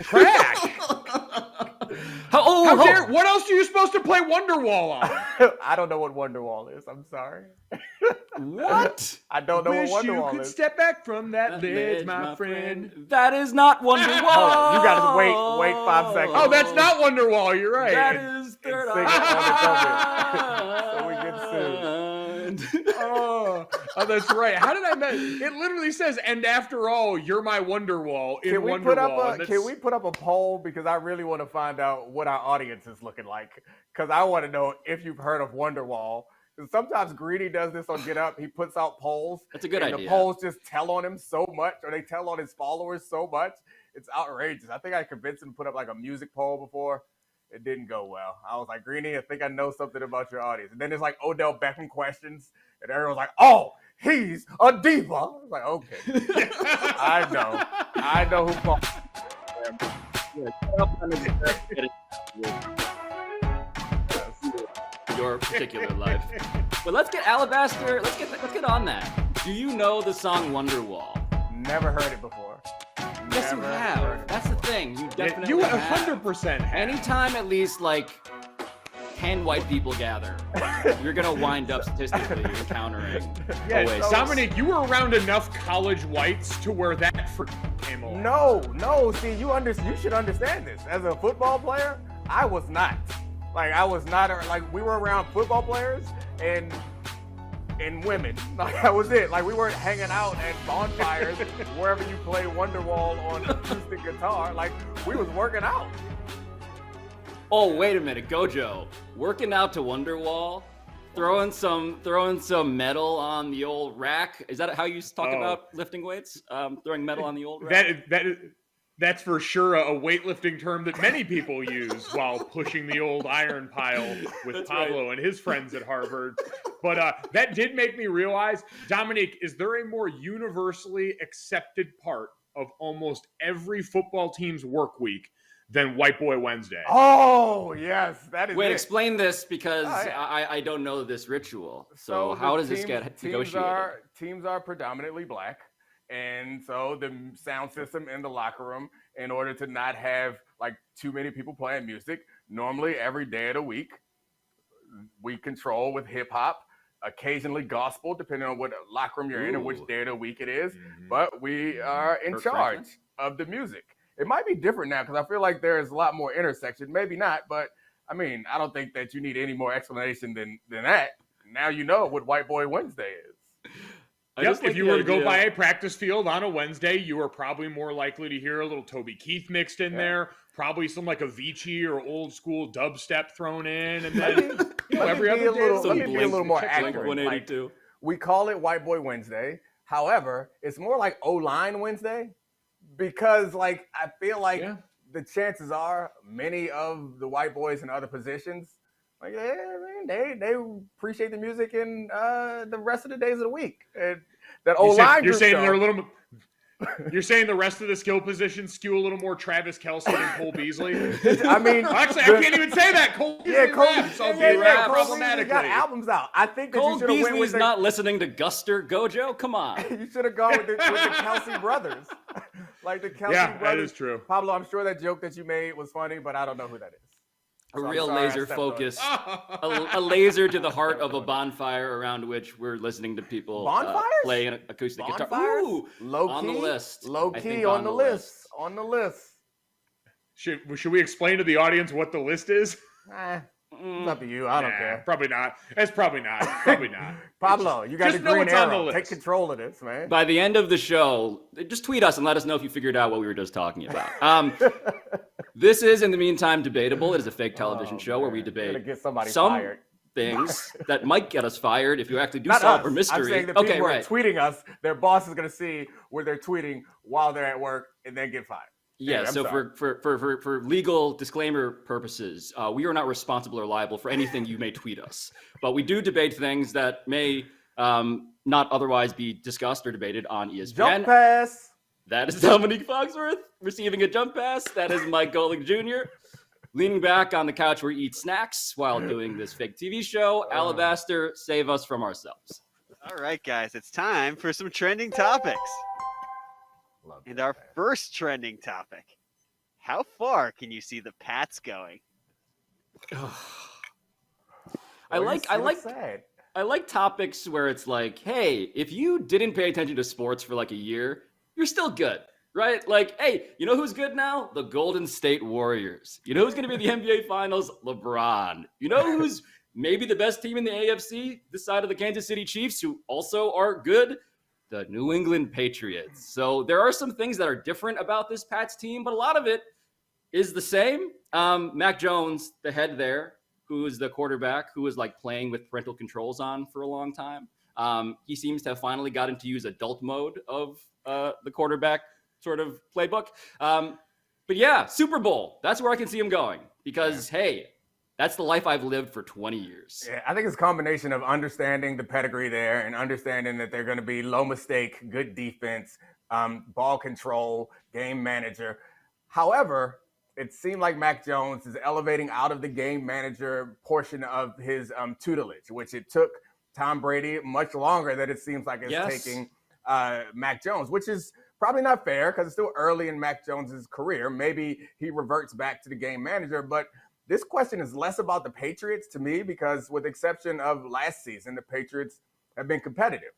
Crack. What else are you supposed to play Wonderwall on? I don't know what Wonderwall is. I'm sorry. What? I don't know Wish what you Wonderwall could is. step back from that ledge, my friend. That is not Wonderwall. You got to wait 5 seconds. Oh, that's not Wonderwall. You're right. That is Third Sing it Eye. so we get sued. Oh, that's right. How did I miss? It literally says, "And after all, you're my Wonderwall." Can we put up a poll, because I really want to find out what our audience is looking like, because I want to know if you've heard of Wonderwall. Because sometimes Greedy does this on Get Up. He puts out polls. That's a good idea. The polls just tell on him so much, or they tell on his followers so much. It's outrageous. I think I convinced him to put up like a music poll before. It didn't go well. I was like, Greeny, I think I know something about your audience. And then there's like Odell Beckham questions, and everyone's like, oh, he's a diva. I was like, okay. I know who called. Your particular life. But let's get Alabaster. Let's get on that. Do you know the song Wonderwall? Never heard it before. Yes, you have. That's the thing. You definitely You have. 100% have. Anytime at least like 10 white people gather, you're gonna wind up statistically encountering Oasis. Domonique, you were around enough college whites to where that came along. No. See, you should understand this. As a football player, I was not. Like, we were around football players and women. Like, that was it. Like, we weren't hanging out at bonfires wherever you play Wonderwall on acoustic guitar. Like, we was working out. Oh, wait a minute, Gojo. Working out to Wonderwall, throwing some metal on the old rack. Is that how you talk about lifting weights? Throwing metal on the old rack? That's for sure a weightlifting term that many people use while pushing the old iron pile with Pablo and his friends at Harvard. But that did make me realize, Domonique, is there a more universally accepted part of almost every football team's work week than White Boy Wednesday? Oh, yes, that is Wait, it. explain this, because I don't know this ritual. So how does this get negotiated? Teams are predominantly black. And so the sound system in the locker room, in order to not have like too many people playing music, normally every day of the week, we control with hip hop, occasionally gospel, depending on what locker room you're in and which day of the week it is. Mm-hmm. But we are in charge of the music. It might be different now, because I feel like there's a lot more intersection. Maybe not, but I mean, I don't think that you need any more explanation than that. Now you know what White Boy Wednesday is. If you were to go by a practice field on a Wednesday, you are probably more likely to hear a little Toby Keith mixed in there, probably some like Avicii or old school dubstep thrown in, and then every other day. Let me be a little more accurate. 182. Like, we call it White Boy Wednesday. However, it's more like O-line Wednesday, because like I feel like the chances are many of the white boys in other positions, like they appreciate the music in the rest of the days of the week. And that O-line you're saying they're a little. You're saying the rest of the skill positions skew a little more Travis Kelce than Cole Beasley? I mean, actually, I can't even say that. Cole Beasley Cole got albums out. I think that Cole you should have went with not listening to Guster Gojo. Come on, you should have gone with the Kelce brothers, like the Kelce brothers. Yeah, that is true. Pablo, I'm sure that joke that you made was funny, but I don't know who that is. A real laser focus, a laser to the heart of a bonfire around which we're listening to people play an acoustic guitar. Ooh, low key, on the list. Low key on the list. On the list. Should we explain to the audience what the list is? It's up to you. I don't care. Probably not. It's probably not. Probably not. Pablo, you got the green arrow. Take control of this, man. By the end of the show, just tweet us and let us know if you figured out what we were just talking about. This is, in the meantime, Debatable. It is a fake television show where we debate some things that might get us fired if you actually do solve a mystery. I'm saying the people who are tweeting us, their boss is going to see where they're tweeting while they're at work and then get fired. Yeah, so for legal disclaimer purposes, we are not responsible or liable for anything you may tweet us. But we do debate things that may not otherwise be discussed or debated on ESPN. Jump pass. That is Domonique Foxworth receiving a jump pass. That is Mike Golic Jr. leaning back on the couch where he eats snacks while doing this fake TV show. Alabaster, save us from ourselves. All right, guys, it's time for some trending topics. And our first trending topic How far can you see the Pats going? I like topics where it's like, hey, if you didn't pay attention to sports for like a year, you're still good, right? Like, hey, you know who's good now? The Golden State Warriors. You know who's going to be in the NBA Finals? LeBron. You know who's maybe the best team in the AFC this side of the Kansas City Chiefs, who also are good? The New England Patriots. So there are some things that are different about this Pats team, but a lot of it is the same. Mac Jones, the head there, who is the quarterback, who was like playing with parental controls on for a long time. He seems to have finally gotten to use adult mode of the quarterback sort of playbook. But yeah, Super Bowl. That's where I can see him going because, hey, that's the life I've lived for 20 years. Yeah, I think it's a combination of understanding the pedigree there and understanding that they're going to be low mistake, good defense, ball control, game manager. However, it seemed like Mac Jones is elevating out of the game manager portion of his tutelage, which it took Tom Brady much longer than it seems like it's taking Mac Jones, which is probably not fair because it's still early in Mac Jones's career. Maybe he reverts back to the game manager, but this question is less about the Patriots to me because with the exception of last season, the Patriots have been competitive.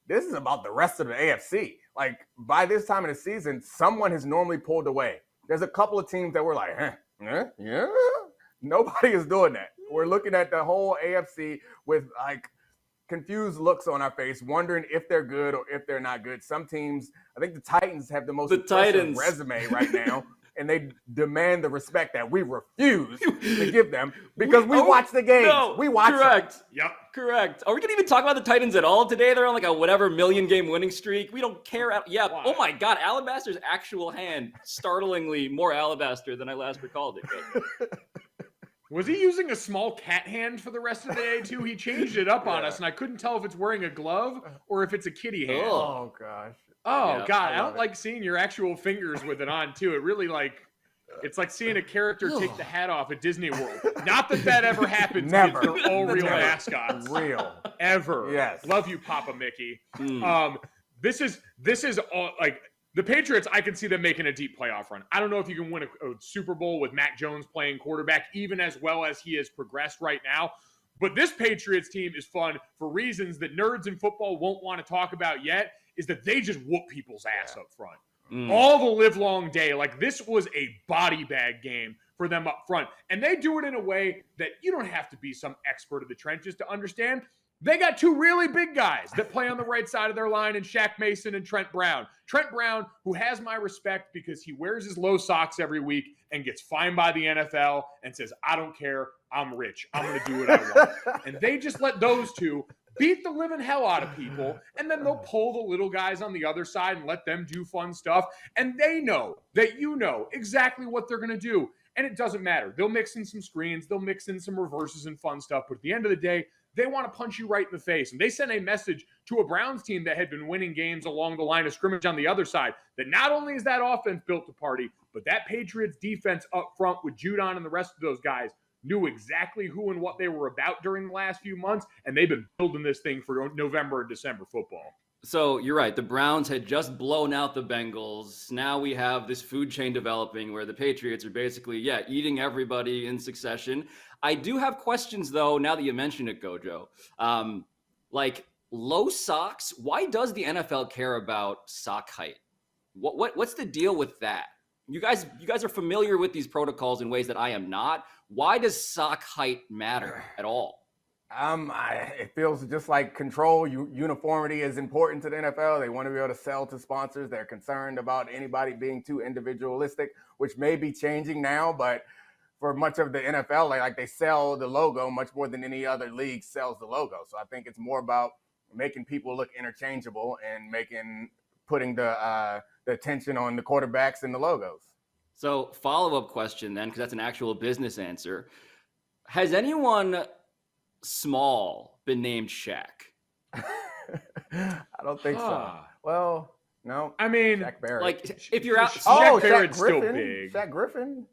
This is about the rest of the AFC. Like by this time of the season, someone has normally pulled away. There's a couple of teams that were like, yeah. Nobody is doing that. We're looking at the whole AFC with like confused looks on our face, wondering if they're good or if they're not good. Some teams, I think the Titans have the most impressive resume right now. And they demand the respect that we refuse to give them because we watch the games. No, we watch correct. Them. Yep. Correct. Are we going to even talk about the Titans at all today? They're on like a whatever million-game winning streak. We don't care. Yeah. Why? Oh, my God. Alabaster's actual hand, startlingly more alabaster than I last recalled it. Was he using a small cat hand for the rest of the day, too? He changed it up on us, and I couldn't tell if it's wearing a glove or if it's a kitty hand. Oh, gosh. Oh, yeah, God, I don't like seeing your actual fingers with it on, too. It really, it's like seeing a character take the hat off at Disney World. Not that ever happens. Never. They're all real mascots. Real. Ever. Yes. Love you, Papa Mickey. This is all, like, the Patriots, I can see them making a deep playoff run. I don't know if you can win a Super Bowl with Mac Jones playing quarterback, even as well as he has progressed right now. But this Patriots team is fun for reasons that nerds in football won't want to talk about yet, is that they just whoop people's ass up front. All the live long day. Like, this was a body bag game for them up front. And they do it in a way that you don't have to be some expert of the trenches to understand. They got two really big guys that play on the right side of their line in Shaq Mason and Trent Brown. Trent Brown, who has my respect because he wears his low socks every week and gets fined by the NFL and says, I don't care, I'm rich, I'm going to do what I want. And they just let those two beat the living hell out of people, and then they'll pull the little guys on the other side and let them do fun stuff. And they know that you know exactly what they're going to do. And it doesn't matter. They'll mix in some screens, they'll mix in some reverses and fun stuff. But at the end of the day, they want to punch you right in the face. And they sent a message to a Browns team that had been winning games along the line of scrimmage on the other side that not only is that offense built to party, but that Patriots defense up front with Judon and the rest of those guys knew exactly who and what they were about during the last few months, and they've been building this thing for November and December football. So you're right. The Browns had just blown out the Bengals. Now we have this food chain developing where the Patriots are basically, eating everybody in succession. I do have questions, though, now that you mention it, Gojo. Like low socks, why does the NFL care about sock height? What's the deal with that? You guys are familiar with these protocols in ways that I am not. Why does sock height matter at all? It feels just like control. Uniformity is important to the NFL. They want to be able to sell to sponsors. They're concerned about anybody being too individualistic, which may be changing now, but for much of the NFL, like they sell the logo much more than any other league sells the logo. So I think it's more about making people look interchangeable and putting the attention on the quarterbacks and the logos. So follow-up question then, because that's an actual business answer. Has anyone small been named Shaq? I don't think so. Well, no. I mean, Shaq Barrett. Like if you're out, Shaq Barrett's still big. Shaq Griffin.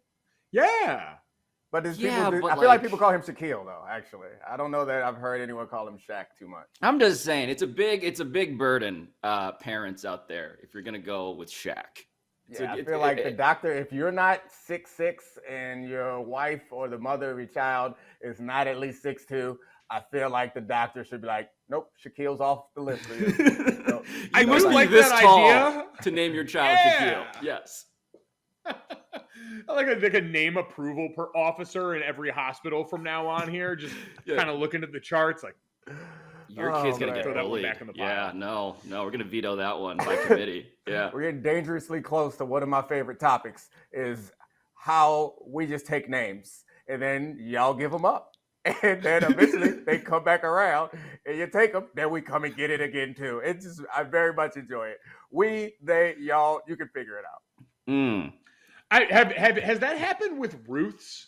Yeah. But I feel like people call him Shaquille though. Actually, I don't know that I've heard anyone call him Shaq too much. I'm just saying it's a big burden, parents out there. If you're gonna go with Shaq. Yeah, I feel like the doctor, if you're not 6'6" and your wife or the mother of your child is not at least 6'2", I feel like the doctor should be like, nope, Shaquille's off the list for you. So, I must be this tall to name your child Shaquille. Yes. I like a name approval per officer in every hospital from now on here. Just kind of looking at the charts like, your kid's going to get bullied. Back in the pile. Yeah, no, we're going to veto that one by committee. Yeah. We're getting dangerously close to one of my favorite topics is how we just take names and then y'all give them up. And then eventually they come back around and you take them. Then we come and get it again too. It's just, I very much enjoy it. We, they, y'all, you can figure it out. Has that happened with Ruth's?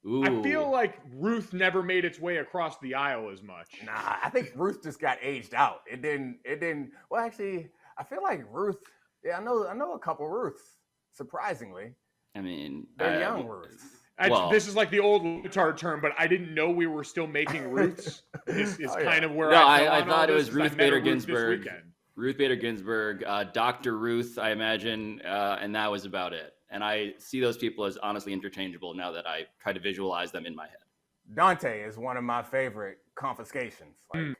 Ooh. I feel like Ruth never made its way across the aisle as much. Nah, I think Ruth just got aged out. It didn't. Well, actually, I feel like Ruth. Yeah, I know a couple Ruths. Surprisingly, I mean, they're young Ruths. This is like the old retard term, but I didn't know we were still making Ruths. Is kind of where I thought it was Ruth Bader Ginsburg. Ruth Bader Ginsburg, Dr. Ruth, I imagine, and that was about it. And I see those people as honestly interchangeable now that I try to visualize them in my head. Dante is one of my favorite confiscations. Like,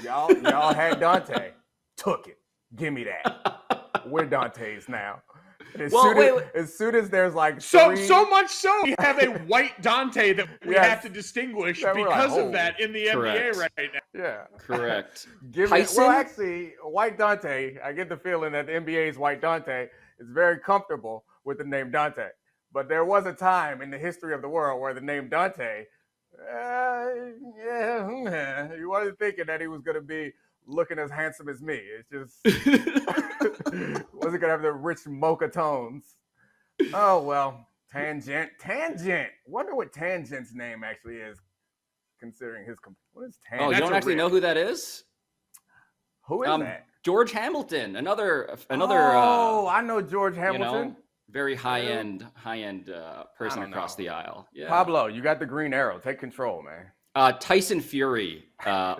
y'all had Dante, took it. Give me that. We're Dante's now. As soon as there's like so much so, we have a white Dante that we have to distinguish because of that in the NBA right now. Yeah, correct. Actually, white Dante. I get the feeling that the NBA's white Dante is very comfortable with the name Dante. But there was a time in the history of the world where the name Dante, he wasn't thinking that he was going to be looking as handsome as me. It's just wasn't going to have the rich mocha tones. Oh, well, Tangent. Wonder what Tangent's name actually is, considering his... What is Tangent? Oh, you don't actually know who that is? Who is that? George Hamilton, another. Oh, I know George Hamilton. Very high-end person across the aisle. Yeah. Pablo, you got the green arrow. Take control, man. Tyson Fury,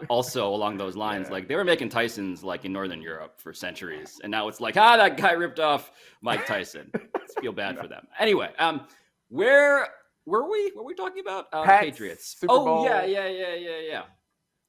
also along those lines. Like they were making Tysons like in Northern Europe for centuries, and now it's like, that guy ripped off Mike Tyson. Feel bad for them. Anyway, where were we? What were we talking about? Patriots. Super Bowl. Yeah.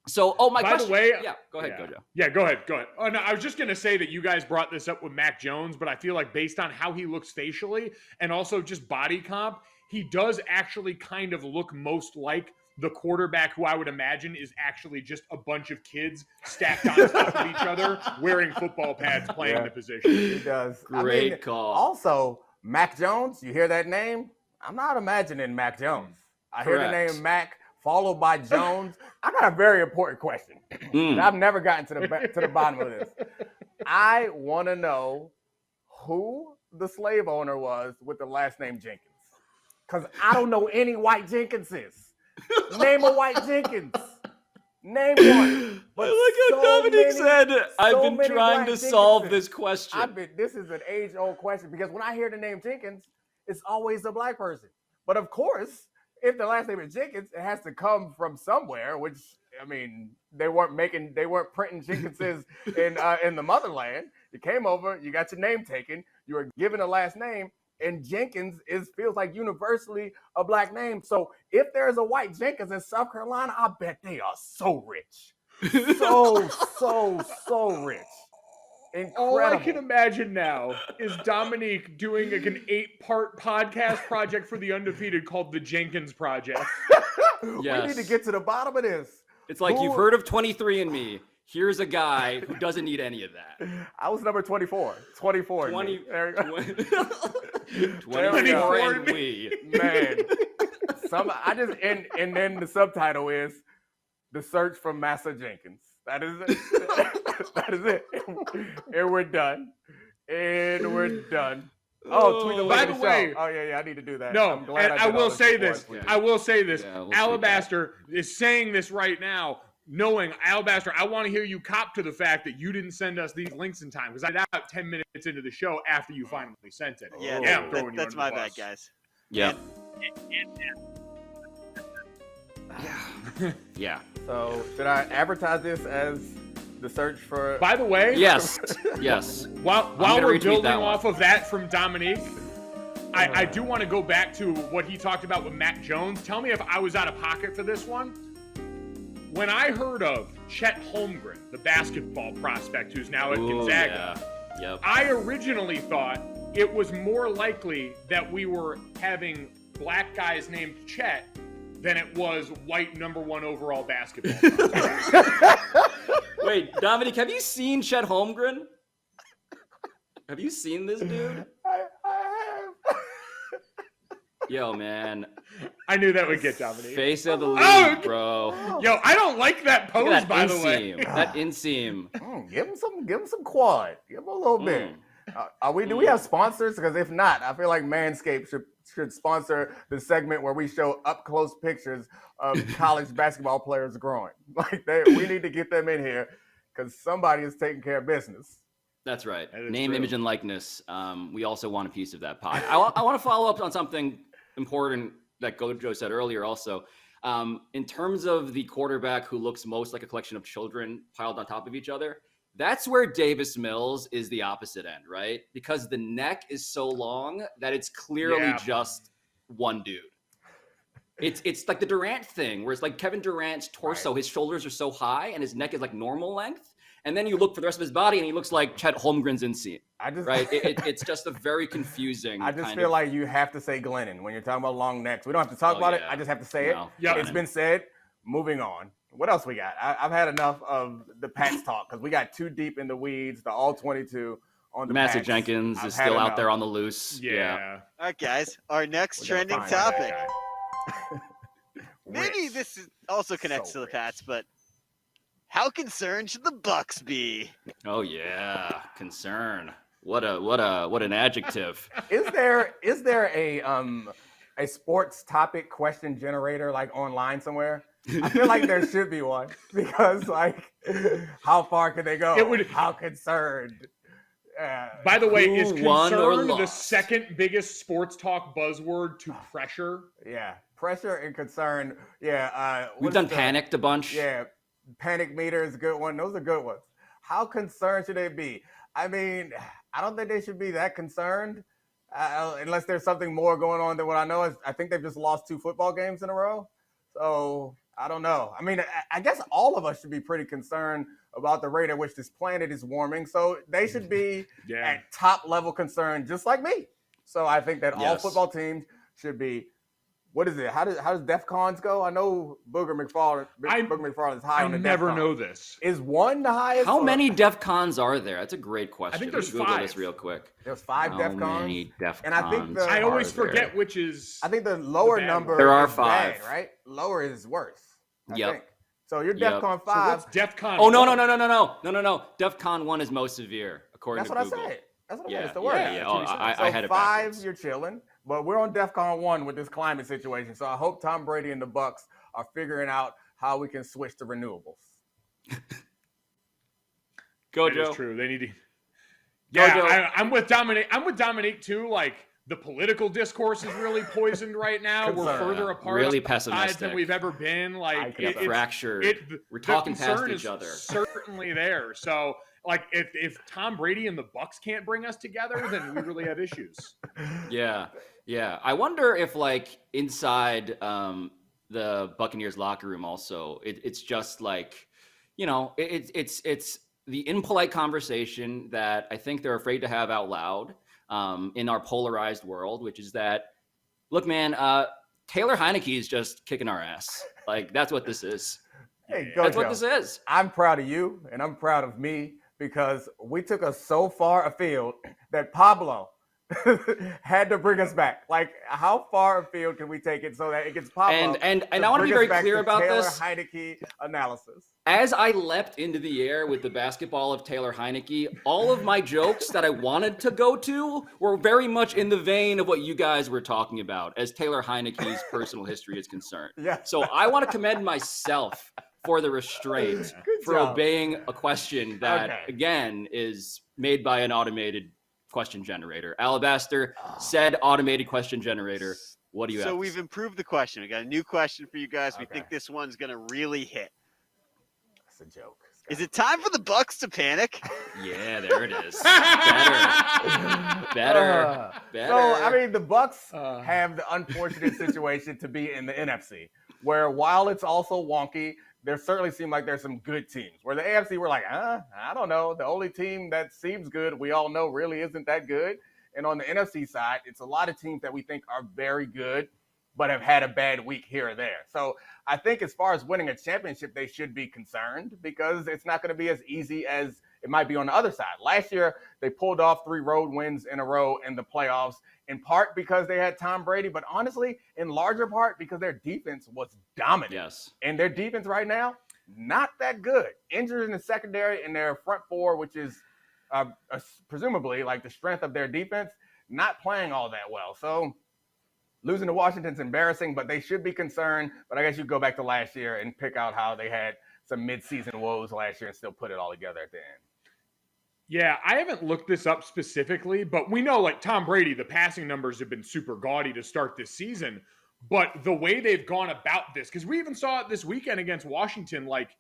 So, my question. By the way, go ahead, Gojo. Yeah, go ahead. Oh, no, I was just going to say that you guys brought this up with Mac Jones, but I feel like based on how he looks facially and also just body comp, he does actually kind of look most like the quarterback who I would imagine is actually just a bunch of kids stacked on top of each other wearing football pads playing the position. He does. Great call. Also, Mac Jones, you hear that name? I'm not imagining Mac Jones. I hear the name Mac followed by Jones. I got a very important question. I've never gotten to the bottom of this. I want to know who the slave owner was with the last name Jenkins. Because I don't know any white Jenkinses. Name a white Jenkins. Name one. But I like how Domonique said, I've been trying to solve this question. This is an age-old question because when I hear the name Jenkins, it's always a black person. But of course, if the last name is Jenkins, it has to come from somewhere, which, I mean, they weren't printing Jenkinses in the motherland. You came over, you got your name taken, you were given a last name, and Jenkins feels like universally a black name. So if there's a white Jenkins in South Carolina, I bet they are so rich. So rich. Incredible. All I can imagine now is Domonique doing like an 8-part podcast project for the Undefeated called The Jenkins Project. Yes. We need to get to the bottom of this. It's like you've heard of 23andMe. Here's a guy who doesn't need any of that. I was number 24. 24. 24 and we. Man. And then the subtitle is The Search for Massa Jenkins. That is it. That is it. And we're done. Oh, tweet the link. By the way, oh yeah, I need to do that. No, and I will say this. Yeah, Alabaster is saying this right now, knowing Alabaster. I want to hear you cop to the fact that you didn't send us these links in time because I got 10 minutes into the show after you finally sent it. Yeah, that's my bad, guys. Yeah. Yeah. Yeah. So should I advertise this as The search for. By the way, yes. While we're building off of that from Domonique, I do want to go back to what he talked about with Mac Jones. Tell me if I was out of pocket for this one. When I heard of Chet Holmgren, the basketball prospect who's now at Gonzaga, I originally thought it was more likely that we were having black guys named Chet than it was white #1 overall basketball. Wait, Dominic, have you seen Chet Holmgren? Have you seen this dude? I have. Yo, man. I knew that would get Dominique. Face of the league, bro. Yo, I don't like that pose, that by the way. That inseam. Give him some quad. Give him a little bit. Do we have sponsors? Because if not, I feel like Manscaped should sponsor the segment where we show up close pictures of college basketball players growing. Like we need to get them in here because somebody is taking care of business. That's right. That Name, true. image, and likeness. We also want a piece of that pie. I want to follow up on something important that Gojo said earlier also. In terms of the quarterback who looks most like a collection of children piled on top of each other, that's where Davis Mills is the opposite end, right? Because the neck is so long that it's clearly just one dude. It's like the Durant thing, where it's like Kevin Durant's torso, his shoulders are so high and his neck is like normal length. And then you look for the rest of his body and he looks like Chet Holmgren's inseam. Right? It's just a very confusing. I just feel like you have to say Glennon when you're talking about long necks. We don't have to talk about it. I just have to say it. Yeah, it's been said. Moving on. What else we got? I've had enough of the Pats talk because we got too deep in the weeds. The all 22 on the Master Pats. Jenkins is still out there on the loose. Yeah. All right, guys. Our next trending topic. Maybe this also connects to the Pats, but how concerned should the Bucs be? Oh yeah, concern. What an adjective. Is there a sports topic question generator like online somewhere? I feel like there should be one because like how far can they go? How concerned? By the way, is won or concern the lost? second biggest sports talk buzzword to pressure? Yeah, pressure and concern. Yeah, We've done panicked a bunch. Yeah, panic meter is a good one. Those are good ones. How concerned should they be? I mean, I don't think they should be that concerned unless there's something more going on than what I know. I think they've just lost 2 football games in a row. So I don't know. I mean, I guess all of us should be pretty concerned about the rate at which this planet is warming. So they should be at top level concern, just like me. So I think that all football teams should be. What is it? How does DEFCONs go? I know Booger McFarland is high on the DEFCON. I never know this. Is 1 the highest? How many DEFCONs are there? That's a great question. I think there's Google 5. this real quick. There's 5 DEFCONs. How many DEFCONs? And I think I always forget which is. I think the lower number. There are is 5, bad, right? Lower is worse. I think. So you're DEFCON 5. So what's DEFCON? Oh no! DEFCON 1 is most severe according to Google. That's what I said. That's what I said. It's the Yeah. word. Oh, I had it 5, backwards. you're chilling. But we're on DEFCON 1 with this climate situation. So I hope Tom Brady and the Bucs are figuring out how we can switch to renewables. Gojo. That is true. They need to. Yeah, I'm with Dominique. I'm with Dominique too. Like the political discourse is really poisoned right now. We're further apart, really sides pessimistic than we've ever been. Like it's fractured. We're talking past each other. Certainly there. So. Like if Tom Brady and the Bucs can't bring us together, then we really have issues. Yeah. I wonder if like inside the Buccaneers locker room also, it's just like, it's the impolite conversation that I think they're afraid to have out loud in our polarized world, which is that, look, man, Taylor Heineke is just kicking our ass. Like that's what this is. Hey, That's what this is. I'm proud of you and I'm proud of me. Because we took us so far afield that Pablo had to bring us back. Like, how far afield can we take it so that it gets Pablo? And I want to be very clear about this. Taylor Heineke analysis. As I leapt into the air with the basketball of Taylor Heineke, all of my jokes that I wanted to go to were very much in the vein of what you guys were talking about, as Taylor Heineke's personal history is concerned. Yeah. So I want to commend myself for the restraint, for obeying a question that, again, is made by an automated question generator. Alabaster, said automated question generator. What do you have? So we've improved the question. We got a new question for you guys. We think this one's going to really hit. That's a joke. Is it time for the Bucs to panic? Yeah, there it is. Better. So, I mean, the Bucs have the unfortunate situation to be in the NFC, where while it's also wonky, there certainly seem like there's some good teams. Where the AFC, we're like, I don't know. The only team that seems good, we all know really isn't that good. And on the NFC side, it's a lot of teams that we think are very good, but have had a bad week here or there. So I think as far as winning a championship, they should be concerned because it's not going to be as easy as it might be on the other side. Last year, they pulled off 3 road wins in a row in the playoffs, in part because they had Tom Brady, but honestly, in larger part because their defense was dominant. Yes. And their defense right now, not that good. Injuries in the secondary and their front four, which is presumably like the strength of their defense, not playing all that well. So losing to Washington's embarrassing, but they should be concerned. But I guess you go back to last year and pick out how they had some midseason woes last year and still put it all together at the end. Yeah, I haven't looked this up specifically, but we know like Tom Brady, the passing numbers have been super gaudy to start this season. But the way they've gone about this, because we even saw it this weekend against Washington, like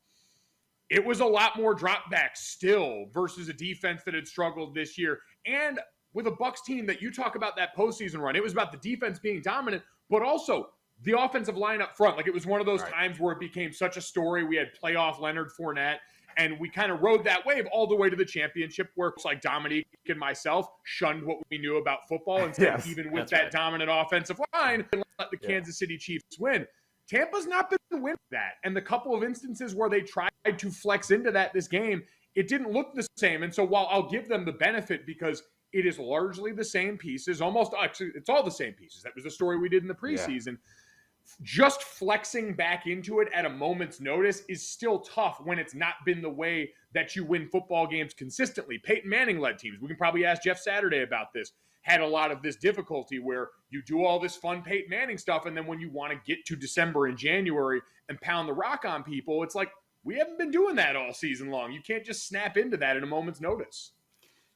it was a lot more dropbacks still versus a defense that had struggled this year. And with a Bucs team that you talk about that postseason run, it was about the defense being dominant, but also the offensive line up front. Like it was one of those times where it became such a story. We had playoff Leonard Fournette, and we kind of rode that wave all the way to the championship where it's like Domonique and myself shunned what we knew about football and said, even with that dominant offensive line, and let the Kansas City Chiefs win. Tampa's not been winning that. And the couple of instances where they tried to flex into that this game, it didn't look the same. And so while I'll give them the benefit because it is largely the same pieces, almost actually it's all the same pieces. That was the story we did in the preseason. Yeah. Just flexing back into it at a moment's notice is still tough when it's not been the way that you win football games consistently. Peyton Manning-led teams, we can probably ask Jeff Saturday about this, had a lot of this difficulty where you do all this fun Peyton Manning stuff, and then when you want to get to December and January and pound the rock on people, it's like, we haven't been doing that all season long. You can't just snap into that at a moment's notice.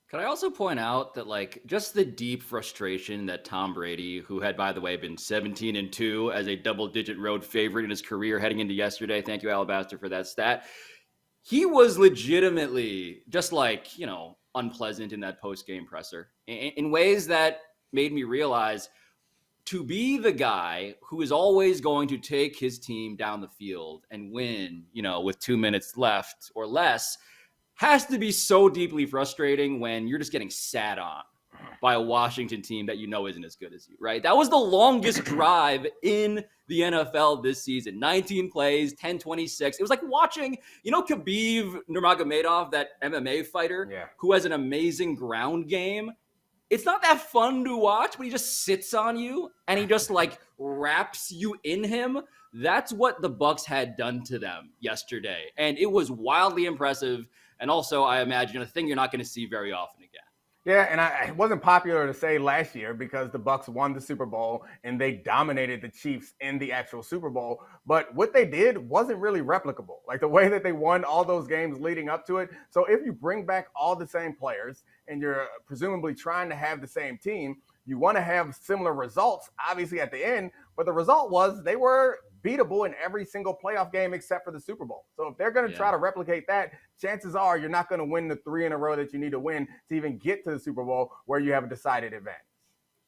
Could I also point out that, like, just the deep frustration that Tom Brady, who had, by the way, been 17-2 as a double-digit road favorite in his career heading into yesterday. Thank you, Alabaster, for that stat. He was legitimately just like, you know, unpleasant in that post-game presser in ways that made me realize to be the guy who is always going to take his team down the field and win, you know, with 2 minutes left or less has to be so deeply frustrating when you're just getting sat on by a Washington team that you know isn't as good as you, right? That was the longest drive in the NFL this season. 19 plays, 10-26. It was like watching, you know, Khabib Nurmagomedov, that MMA fighter who has an amazing ground game. It's not that fun to watch, but he just sits on you and he just like wraps you in him. That's what the Bucs had done to them yesterday. And it was wildly impressive. And also, I imagine, a thing you're not going to see very often again. Yeah, and it wasn't popular to say last year because the Bucs won the Super Bowl and they dominated the Chiefs in the actual Super Bowl. But what they did wasn't really replicable, like the way that they won all those games leading up to it. So if you bring back all the same players and you're presumably trying to have the same team, you want to have similar results, obviously, at the end. But the result was they were beatable in every single playoff game except for the Super Bowl. So if they're going to try to replicate that, chances are you're not going to win the 3 in a row that you need to win to even get to the Super Bowl where you have a decided advantage.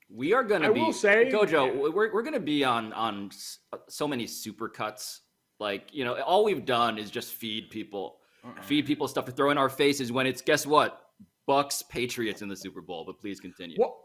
We are going to be, will say, Gojo, we're going to be on so many super cuts. Like, you know, all we've done is just feed people stuff to throw in our faces when it's, guess what? Bucs, Patriots in the Super Bowl. But please continue. Well,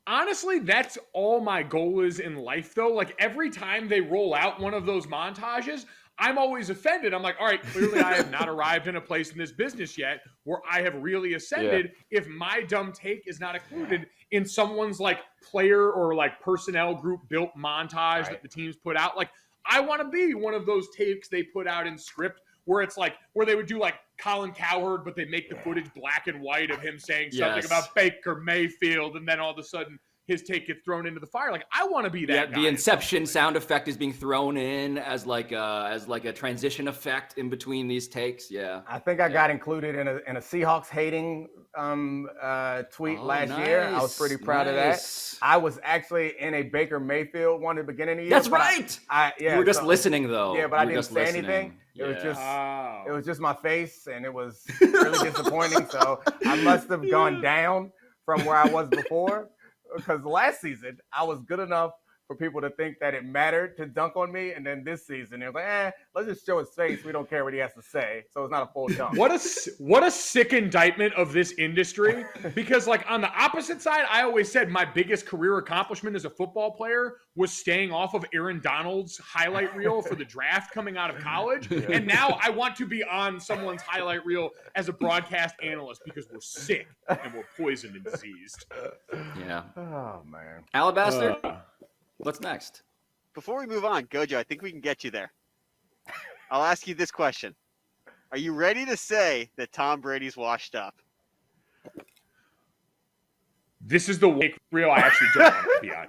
honestly, that's all my goal is in life, though. Like, every time they roll out one of those montages, I'm always offended. I'm like, all right, clearly I have not arrived in a place in this business yet where I have really ascended if my dumb take is not included in someone's, like, player or, like, personnel group built montage that the teams put out. Like, I want to be one of those takes they put out in script where it's like, where they would do like Colin Cowherd, but they make the footage black and white of him saying something about Baker Mayfield. And then all of a sudden his take gets thrown into the fire. Like, I want to be that guy. The Inception sound effect is being thrown in as like a transition effect in between these takes. Yeah, I think I got included in a Seahawks hating tweet last year. I was pretty proud of that. I was actually in a Baker Mayfield one at the beginning of the year. That's right. You were just listening though. Yeah, but I didn't say anything. It was just my face, and it was really disappointing. So I must have gone down from where I was before, because last season I was good enough for people to think that it mattered to dunk on me, and then this season it was like, let's just show his face. We don't care what he has to say, so it's not a full dunk. What a sick indictment of this industry. Because like on the opposite side, I always said my biggest career accomplishment as a football player was staying off of Aaron Donald's highlight reel for the draft coming out of college, and now I want to be on someone's highlight reel as a broadcast analyst because we're sick and we're poisoned and diseased. Yeah. Oh man. Alabaster. What's next? Before we move on, Gojo, I think we can get you there. I'll ask you this question. Are you ready to say that Tom Brady's washed up? This is the wake reel I actually don't want to be on.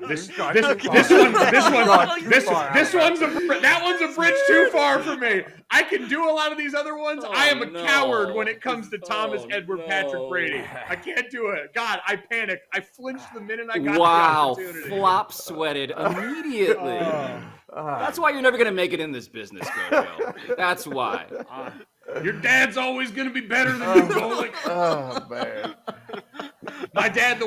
That one's a bridge too far for me. I can do a lot of these other ones. I am a coward when it comes to Thomas Edward Patrick Brady. I can't do it. God, I panicked. I flinched the minute I got the opportunity. Flop sweated immediately. That's why you're never going to make it in this business, Gojo. That's why. Your dad's always going to be better than you, Golic. Oh, man. My dad,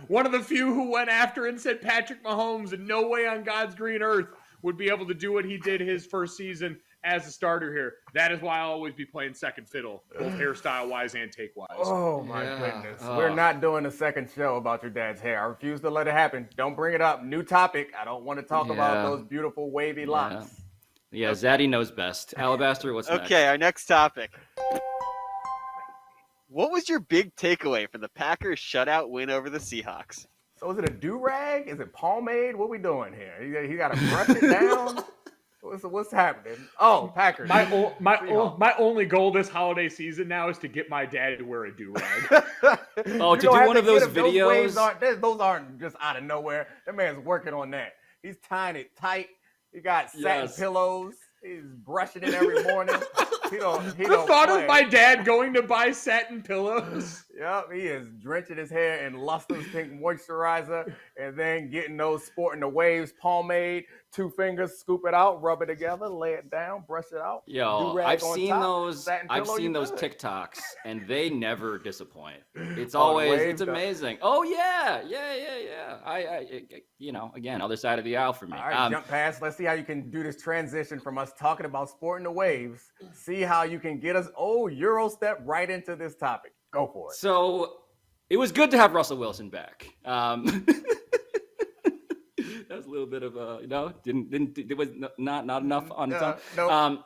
one of the few who went after and said Patrick Mahomes in no way on God's green earth would be able to do what he did his first season as a starter here. That is why I'll always be playing second fiddle, both hairstyle-wise and take-wise. Oh, my goodness. We're not doing a second show about your dad's hair. I refuse to let it happen. Don't bring it up. New topic. I don't want to talk about those beautiful wavy locks. Yeah, Zaddy knows best. Alabaster, what's next? Okay, our next topic. What was your big takeaway from the Packers shutout win over the Seahawks? So is it a do-rag? Is it pomade? What we doing here? He got to brush it down? What's happening? Oh, Packers. My only goal this holiday season now is to get my dad to wear a do-rag. To do one of those videos? Those aren't just out of nowhere. That man's working on that. He's tying it tight. He got satin pillows. He's brushing it every morning. The thought of my dad going to buy satin pillows. Yep, he is drenching his hair in lustrous pink moisturizer and then getting those Sporting the Waves pomade. 2 fingers, scoop it out, rub it together, lay it down, brush it out. Yo, I've seen those TikToks, and they never disappoint. It's always, it's amazing. Oh yeah. Again, other side of the aisle for me. All right, jump past. Let's see how you can do this transition from us talking about Sporting the Waves. See how you can get us, Euro step right into this topic. Go for it. So it was good to have Russell Wilson back. That was a little bit of a, it was not enough on its own. No.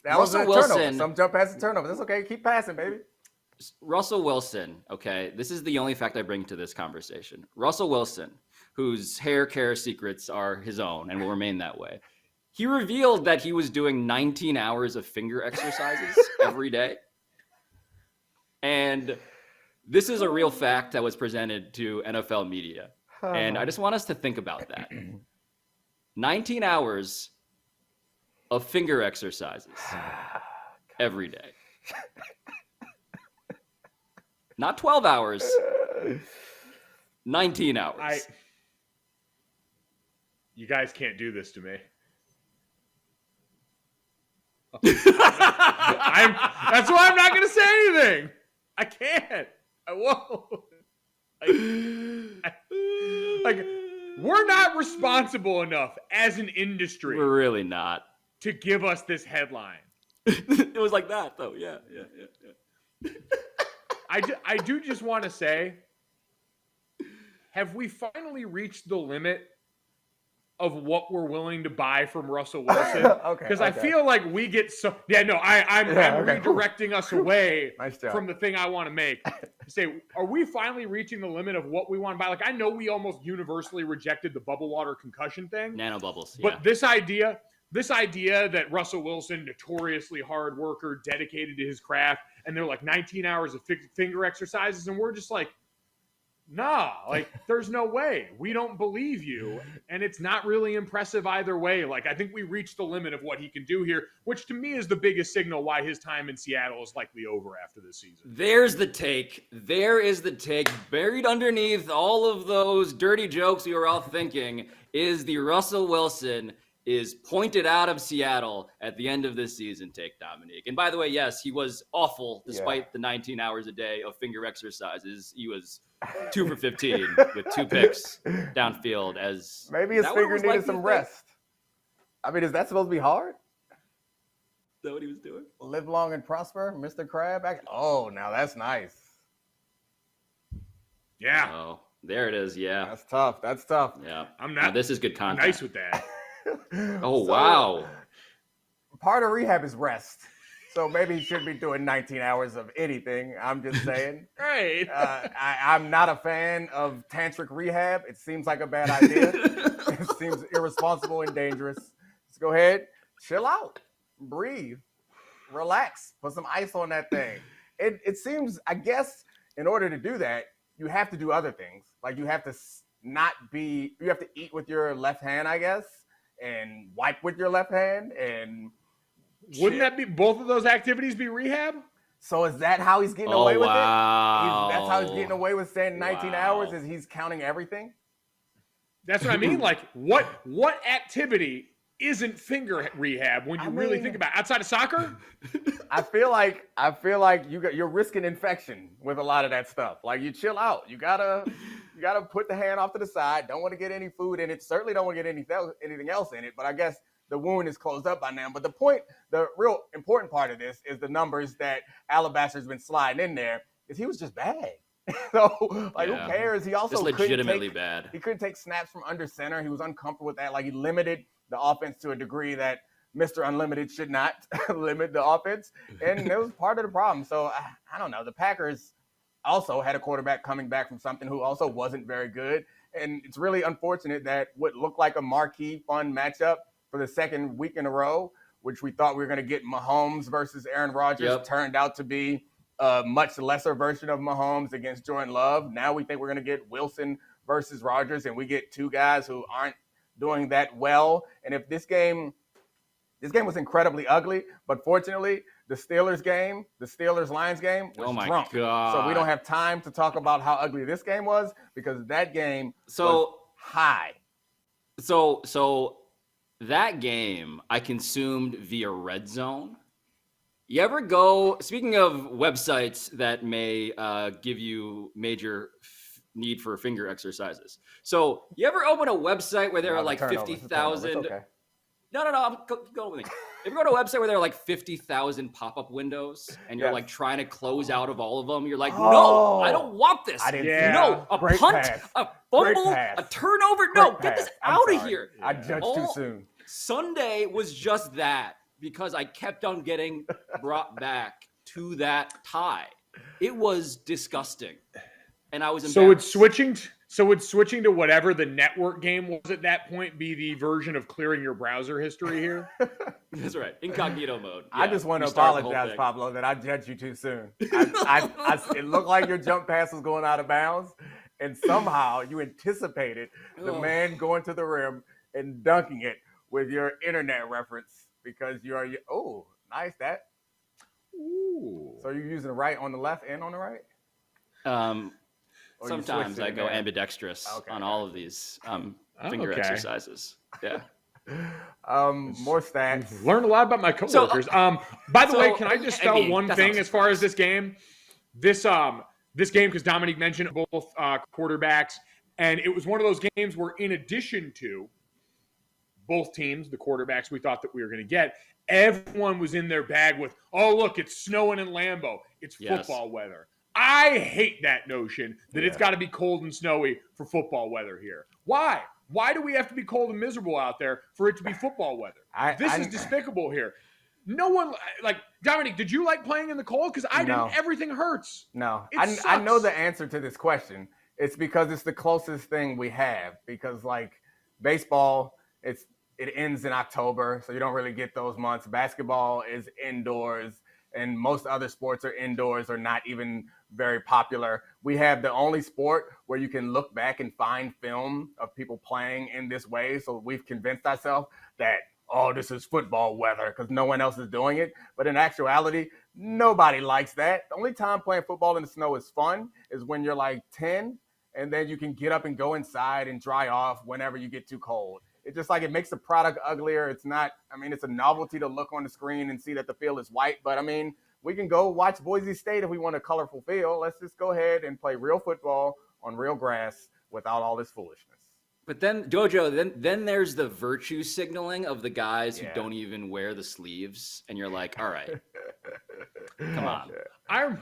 That was a turnover. Some jump past the turnover. That's okay. Keep passing, baby. Russell Wilson, okay, this is the only fact I bring to this conversation. Russell Wilson, whose hair care secrets are his own and will remain that way, he revealed that he was doing 19 hours of finger exercises every day. And this is a real fact that was presented to NFL media. And I just want us to think about that. 19 hours of finger exercises every day. Not 12 hours. 19 hours. You guys can't do this to me. That's why I'm not going to say anything. I can't. I won't. We're not responsible enough as an industry. We're really not. To give us this headline. It was like that, though. Yeah. I do just want to say, have we finally reached the limit of what we're willing to buy from Russell Wilson? Because I feel like we get so... I'm redirecting us away from the thing I want to make. Say, are we finally reaching the limit of what we want to buy? Like, I know we almost universally rejected the bubble water concussion thing. Nanobubbles, But this idea that Russell Wilson, notoriously hard worker, dedicated to his craft, and they're like 19 hours of finger exercises, and we're just like, Nah, like there's no way. We don't believe you. And it's not really impressive either way. Like I think we reached the limit of what he can do here, which to me is the biggest signal why his time in Seattle is likely over after this season. There's the take. There is the take. Buried underneath all of those dirty jokes we were all thinking is the Russell Wilson is pointed out of Seattle at the end of this season take, Domonique. And by the way, yes, he was awful despite the 19 hours a day of finger exercises. He was 2 for 15 with 2 picks downfield. As maybe his finger needed some rest. I mean, is that supposed to be hard? Is that what he was doing? Live long and prosper, Mr. Crab. Oh, now that's nice. Yeah. Oh, there it is. Yeah. That's tough. That's tough. Yeah. I'm not. Now, this is good content. Nice with that. Oh, wow. Part of rehab is rest. So maybe he shouldn't be doing 19 hours of anything. I'm just saying. Right. I'm not a fan of tantric rehab. It seems like a bad idea. It seems irresponsible and dangerous. Just go ahead, chill out, breathe, relax, put some ice on that thing. It seems, I guess, in order to do that, you have to do other things. Like you have to you have to eat with your left hand, I guess, and wipe with your left hand. And wouldn't that be both of those activities be rehab? So is that how he's getting away with it? That's how he's getting Wow. away with staying 19 hours, is he's counting everything? That's what I mean. Like what activity isn't finger rehab when you really think about it? Outside of soccer? I feel like you're risking infection with a lot of that stuff. Like you chill out. You gotta put the hand off to the side. Don't want to get any food in it. Certainly don't want to get anything else in it. But I guess the wound is closed up by now. But the real important part of this is the numbers that Alabaster's been sliding in there. Is he was just bad. So who cares? He also just legitimately bad. He couldn't take snaps from under center. He was uncomfortable with that. Like he limited the offense to a degree that Mr. Unlimited should not limit the offense. And it was part of the problem. So I don't know. The Packers also had a quarterback coming back from something who also wasn't very good. And it's really unfortunate that what looked like a marquee fun matchup for the second week in a row, which we thought we were going to get Mahomes versus Aaron Rodgers, turned out to be a much lesser version of Mahomes against Jordan Love. Now we think we're going to get Wilson versus Rodgers, and we get two guys who aren't doing that well. And if this game was incredibly ugly, but fortunately, the Steelers-Lions game was drunk. God. So we don't have time to talk about how ugly this game was because that game was high. So that game I consumed via Red Zone. You ever go, speaking of websites that may give you major need for finger exercises. So you ever open a website where there are like 50,000? Okay. No, go with me. If you go to a website where there are like 50,000 pop-up windows and you're like trying to close out of all of them, you're like, no, I don't want this. I didn't No, a Great punt, pass. a fumble, a turnover. No, get this out of here. I judged too soon. Sunday was just that because I kept on getting brought back to that tie. It was disgusting. And I was embarrassed. So would switching to whatever the network game was at that point be the version of clearing your browser history here? That's right. Incognito mode. I just want to apologize, Pablo, that I judged you too soon. It looked like your jump pass was going out of bounds, and somehow you anticipated the man going to the rim and dunking it with your internet reference because nice that. Ooh. So you're using the right on the left and on the right? Sometimes I go ambidextrous on all of these finger exercises. Yeah. More stats. Learned a lot about my coworkers. By the way, can I just spell one thing as far as this game? This game, because Domonique mentioned both quarterbacks, and it was one of those games where, in addition to both teams, the quarterbacks we thought that we were going to get, everyone was in their bag with, oh, look, it's snowing in Lambeau. It's football weather. I hate that notion that it's got to be cold and snowy for football weather here. Why? Why do we have to be cold and miserable out there for it to be football weather? This is despicable here. No one, like, Domonique, did you like playing in the cold? Because I didn't. Everything hurts. No. I know the answer to this question. It's because it's the closest thing we have. Because, like, baseball, it ends in October, so you don't really get those months. Basketball is indoors, and most other sports are indoors or not even very popular. We have the only sport where you can look back and find film of people playing in this way. So we've convinced ourselves that, oh, this is football weather because no one else is doing it. But in actuality, nobody likes that. The only time playing football in the snow is fun is when you're like 10, and then you can get up and go inside and dry off whenever you get too cold. It's just like it makes the product uglier. It's not, I mean, it's a novelty to look on the screen and see that the field is white. But, I mean, we can go watch Boise State if we want a colorful field. Let's just go ahead and play real football on real grass without all this foolishness. But then, Jojo, then there's the virtue signaling of the guys who don't even wear the sleeves. And you're like, all right, come on.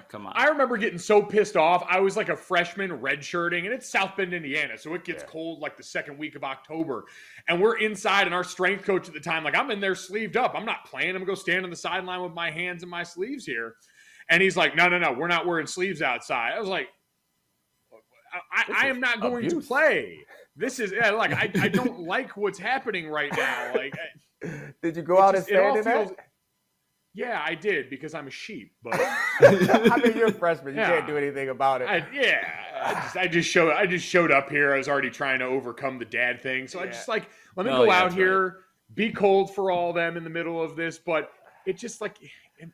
Come on. I remember getting so pissed off. I was like a freshman redshirting, and it's South Bend, Indiana, so it gets cold like the second week of October. And we're inside, and our strength coach at the time, like, I'm in there sleeved up. I'm not playing. I'm going to go stand on the sideline with my hands in my sleeves here. And he's like, no, we're not wearing sleeves outside. I was like, I am not going to play. This is like I don't like what's happening right now. Like, did you go out and stand in that? Yeah, I did because I'm a sheep. But I mean, you're a freshman. You can't do anything about it. I just showed up here. I was already trying to overcome the dad thing, so I just like let me go out here, be cold for all of them in the middle of this. But it just like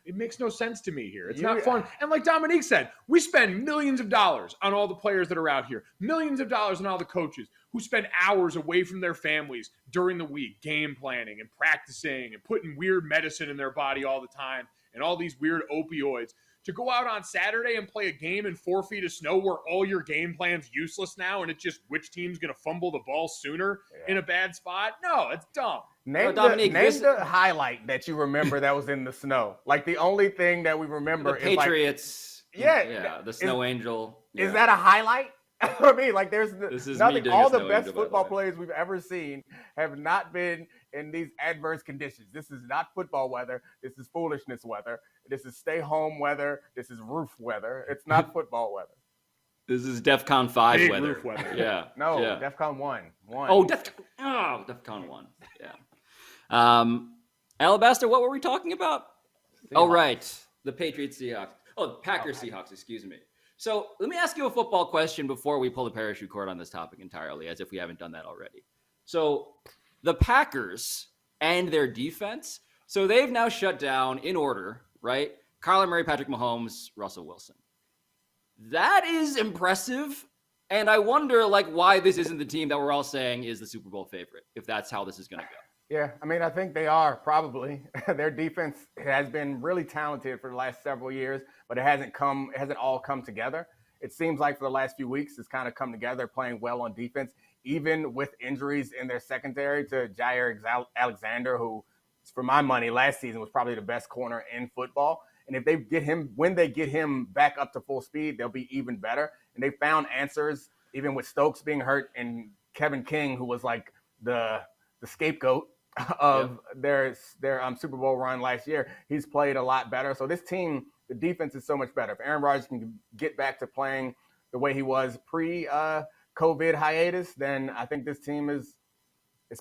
it makes no sense to me here. It's not fun. And like Domonique said, we spend millions of dollars on all the players that are out here, millions of dollars on all the coaches who spend hours away from their families during the week, game planning and practicing and putting weird medicine in their body all the time and all these weird opioids to go out on Saturday and play a game in 4 feet of snow where all your game plan's useless now and it's just which team's going to fumble the ball sooner in a bad spot. No, it's dumb. Name the highlight that you remember that was in the snow. Like the only thing that we remember is Patriots. Like, the Snow Angel. Is that a highlight? I mean, like there's nothing. All the best football players we've ever seen have not been in these adverse conditions. This is not football weather. This is foolishness weather. This is stay home weather. This is roof weather. It's not football weather. This is DEFCON 5 Big weather. Roof weather. Yeah. No, yeah. DEFCON 1. Oh, DEFCON 1. Yeah. Alabaster, what were we talking about? Seahawks. Oh, right. The Patriots Seahawks. Oh, the Packers Seahawks, excuse me. So let me ask you a football question before we pull the parachute cord on this topic entirely, as if we haven't done that already. So the Packers and their defense, so they've now shut down in order, right? Kyler Murray, Patrick Mahomes, Russell Wilson. That is impressive. And I wonder, like, why this isn't the team that we're all saying is the Super Bowl favorite, if that's how this is going to go. Yeah, I mean, I think they are probably. Their defense has been really talented for the last several years, but it hasn't all come together. It seems like for the last few weeks, it's kind of come together, playing well on defense, even with injuries in their secondary to Jair Alexander, who, for my money, last season was probably the best corner in football. And if when they get him back up to full speed, they'll be even better. And they found answers, even with Stokes being hurt and Kevin King, who was like the scapegoat of their Super Bowl run last year. He's played a lot better. So this team, the defense is so much better. If Aaron Rodgers can get back to playing the way he was pre-COVID hiatus, then I think this team is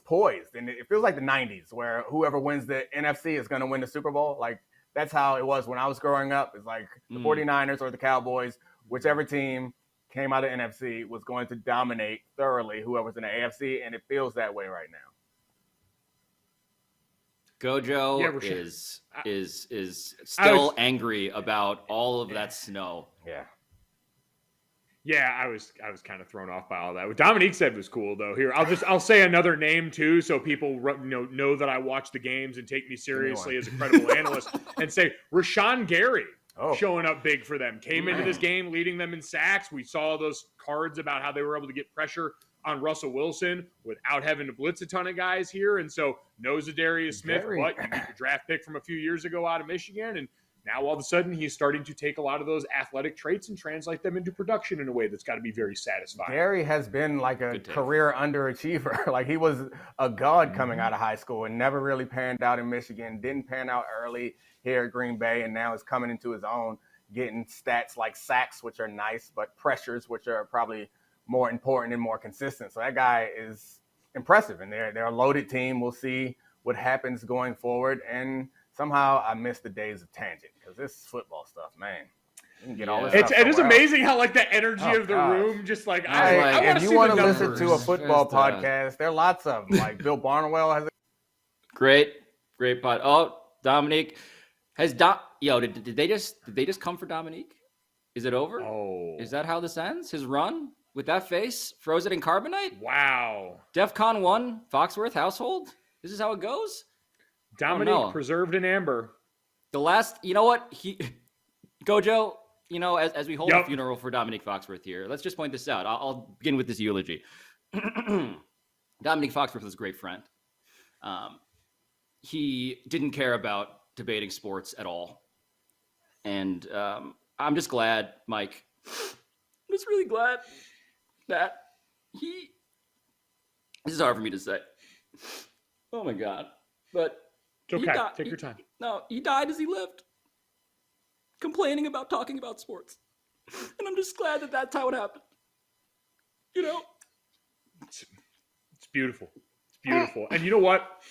poised. And it feels like the 90s where whoever wins the NFC is going to win the Super Bowl. Like that's how it was when I was growing up. It's like the 49ers or the Cowboys, whichever team came out of NFC was going to dominate thoroughly whoever's in the AFC, and it feels that way right now. Gojo is still angry about all of that snow. Yeah, I was kind of thrown off by all that. What Domonique said was cool though. Here, I'll say another name too, so people know that I watch the games and take me seriously as a credible analyst. And say Rashawn Gary showing up big for them. Came into this game leading them in sacks. We saw those cards about how they were able to get pressure on Russell Wilson without having to blitz a ton of guys here. And so knows Darius Smith, but you get the draft pick from a few years ago out of Michigan. And now all of a sudden he's starting to take a lot of those athletic traits and translate them into production in a way that's got to be very satisfying. Gary has been like a career underachiever. Like he was a god coming out of high school and never really panned out in Michigan, didn't pan out early here at Green Bay, and now is coming into his own, getting stats like sacks, which are nice, but pressures, which are probably more important and more consistent. So that guy is impressive, and they're a loaded team. We'll see what happens going forward. And somehow I miss the days of tangent because this football stuff, man. Get all this it is amazing how like the energy of the room just like I want to see the numbers. If you want to listen to a football podcast, there are lots of them. Like Bill Barnwell has a great pod. Oh, Domonique has did they just come for Domonique? Is it over? Oh, is that how this ends? His run with that face, froze it in carbonite? Wow. DEFCON 1 Foxworth household. This is how it goes. Domonique preserved in amber. The last, you know what Gojo. You know, as we hold a funeral for Domonique Foxworth here, let's just point this out. I'll begin with this eulogy. Domonique Foxworth was a great friend. He didn't care about debating sports at all. And I'm just glad, Mike, I'm just really glad that this is hard for me to say. Oh, my God. But it's okay. Take your time. He died as he lived, complaining about talking about sports. And I'm just glad that that's how it happened. You know? It's beautiful. It's beautiful. And you know what?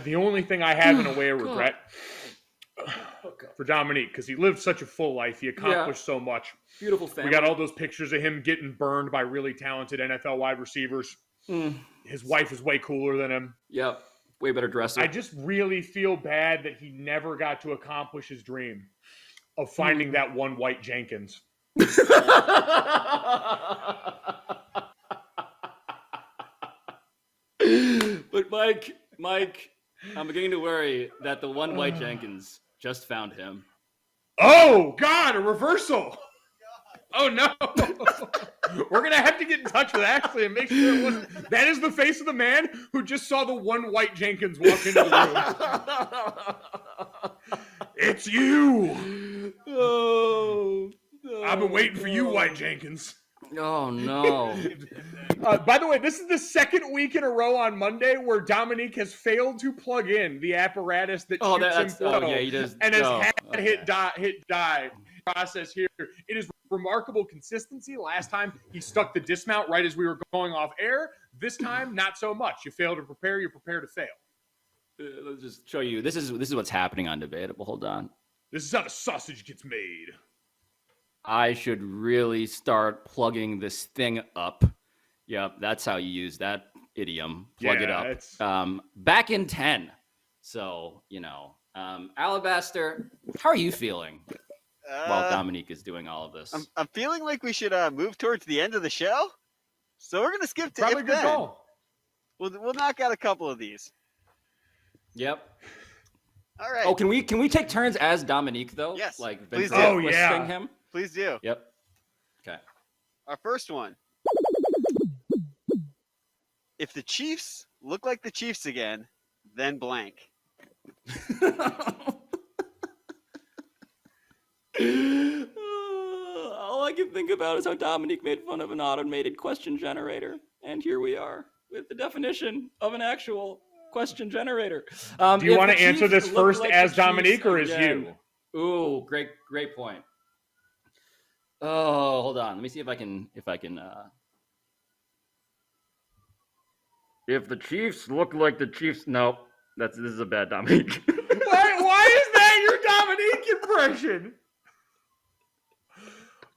The only thing I have in a way of regret for Domonique, because he lived such a full life. He accomplished so much. Beautiful family. We got all those pictures of him getting burned by really talented NFL wide receivers. His wife is way cooler than him. Yep. Way better dresser. I just really feel bad that he never got to accomplish his dream of finding that one white Jenkins. But Mike, I'm beginning to worry that the one white Jenkins just found him. Oh, God, a reversal. Oh, no. We're going to have to get in touch with Ashley and make sure it wasn't. That is the face of the man who just saw the one white Jenkins walk into the room. It's you. Oh, I've been waiting for you, White Jenkins. Oh, no. By the way, this is the second week in a row on Monday where Domonique has failed to plug in the apparatus that shoots him he does. And has hit die process here. It is remarkable consistency. Last time he stuck the dismount right as we were going off air. This time, not so much. You fail to prepare, you prepare to fail. Let's just show you. This is what's happening on Debatable. Hold on. This is how the sausage gets made. I should really start plugging this thing up. Yep, that's how you use that idiom. Plug it up. Back in 10. So, Alabaster, how are you feeling while Domonique is doing all of this? I'm feeling like we should move towards the end of the show. So we're going to skip to Probably good call. We'll knock out a couple of these. Yep. All right. Oh, can we take turns as Domonique though? Yes. Like please do. Oh yeah. Him? Please do. Yep. Okay. Our first one. If the Chiefs look like the Chiefs again, then blank. All I can think about is how Domonique made fun of an automated question generator, and here we are with the definition of an actual question generator. Do you want to answer this first as Domonique or as you? Ooh, great point. Oh, hold on. Let me see if I can. If the Chiefs look like the Chiefs, no, this is a bad Domonique. Why is that your Domonique impression?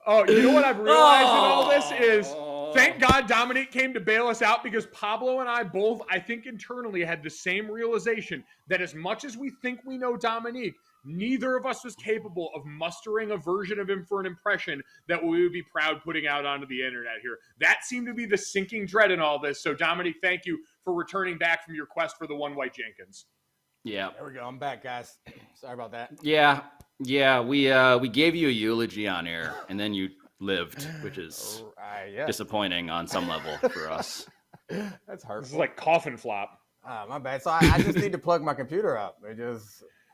Oh, you know what I've realized in all this is, thank God Domonique came to bail us out, because Pablo and I both, I think internally, had the same realization that as much as we think we know Domonique, neither of us was capable of mustering a version of him for an impression that we would be proud putting out onto the internet here. That seemed to be the sinking dread in all this. So Domonique, thank you for returning back from your quest for the one white Jenkins. Yeah. There we go. I'm back, guys. Sorry about that. Yeah. We gave you a eulogy on air, and then you lived, which is disappointing on some level for us. That's hurtful. This is like coffin flop. My bad. So I just need to plug my computer up.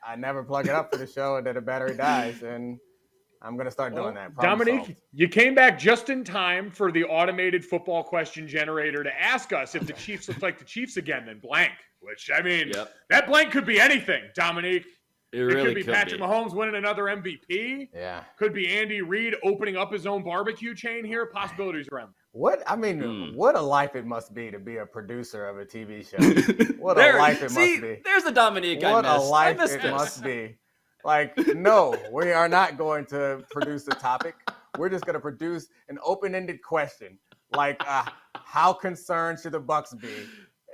I never plug it up for the show, and then the battery dies, and I'm going to start doing that. Domonique, you came back just in time for the automated football question generator to ask us if the Chiefs look like the Chiefs again, then blank. Which, I mean, that blank could be anything, Domonique. It really could be Patrick Mahomes winning another MVP. Yeah. Could be Andy Reid opening up his own barbecue chain here. Possibilities around. What a life it must be to be a producer of a TV show. What a life it must be. There's the Domonique. What a life it must be. Like, no, we are not going to produce a topic. We're just going to produce an open-ended question, like how concerned should the Bucs be?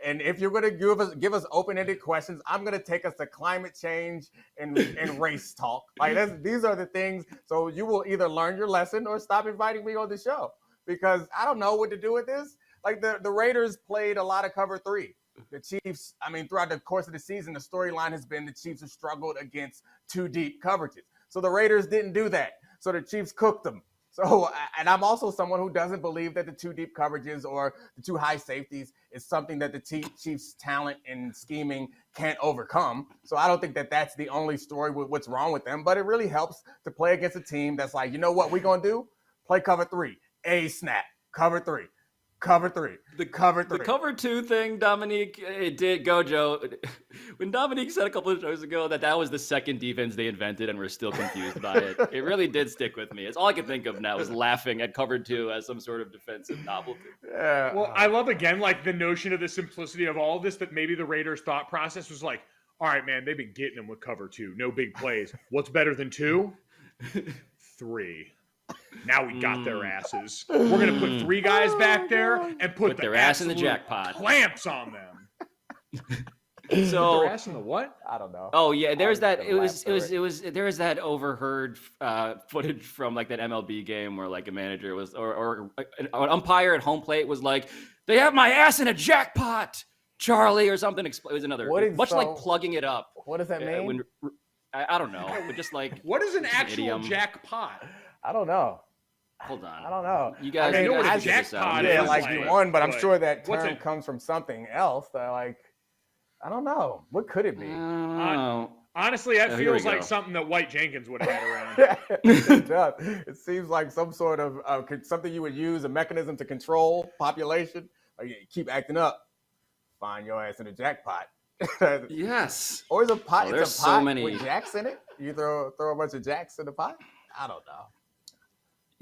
And if you're going to give us open-ended questions, I'm going to take us to climate change and race talk. Like these are the things. So you will either learn your lesson or stop inviting me on the show, because I don't know what to do with this. Like the Raiders played a lot of cover 3. The Chiefs, throughout the course of the season, the storyline has been the Chiefs have struggled against 2 deep coverages. So the Raiders didn't do that. So the Chiefs cooked them. So, and I'm also someone who doesn't believe that the 2 deep coverages or the 2 high safeties is something that the Chiefs' talent and scheming can't overcome. So I don't think that that's the only story with what's wrong with them. But it really helps to play against a team that's like, you know what we're going to do? Play cover 3. A snap. Cover 3. Cover 3. The cover 3. The cover 2 thing, Domonique, it did go, Joe. When Domonique said a couple of shows ago that was the second defense they invented and we're still confused by it, it really did stick with me. It's all I can think of now is laughing at cover 2 as some sort of defensive novelty. Yeah. Well, I love, again, like the notion of the simplicity of all of this, that maybe the Raiders' thought process was like, all right, man, they've been getting them with cover 2. No big plays. What's better than 2? 3. Now we got their asses. We're going to put 3 guys back there and put their ass in the jackpot. Clamps on them. So their ass in the what? I don't know. Oh yeah, there's that. There was that overheard footage from like that MLB game where like a manager was or an umpire at home plate was like, "They have my ass in a jackpot, Charlie," or something. It was another like plugging it up. What does that mean? I don't know, but just like what is an actual jackpot? I don't know. Hold on. I don't know. You guys, know what a jackpot is. Like you won, but I'm sure that term comes from something else. That like, I don't know. What could it be? Honestly, that feels like something that White Jenkins would have had around. It does. It seems like some sort of something you would use, a mechanism to control population. Like, you keep acting up, find your ass in a jackpot. Yes. Or is a pot? Oh, it's a pot so many with jacks in it. You throw a bunch of jacks in the pot. I don't know.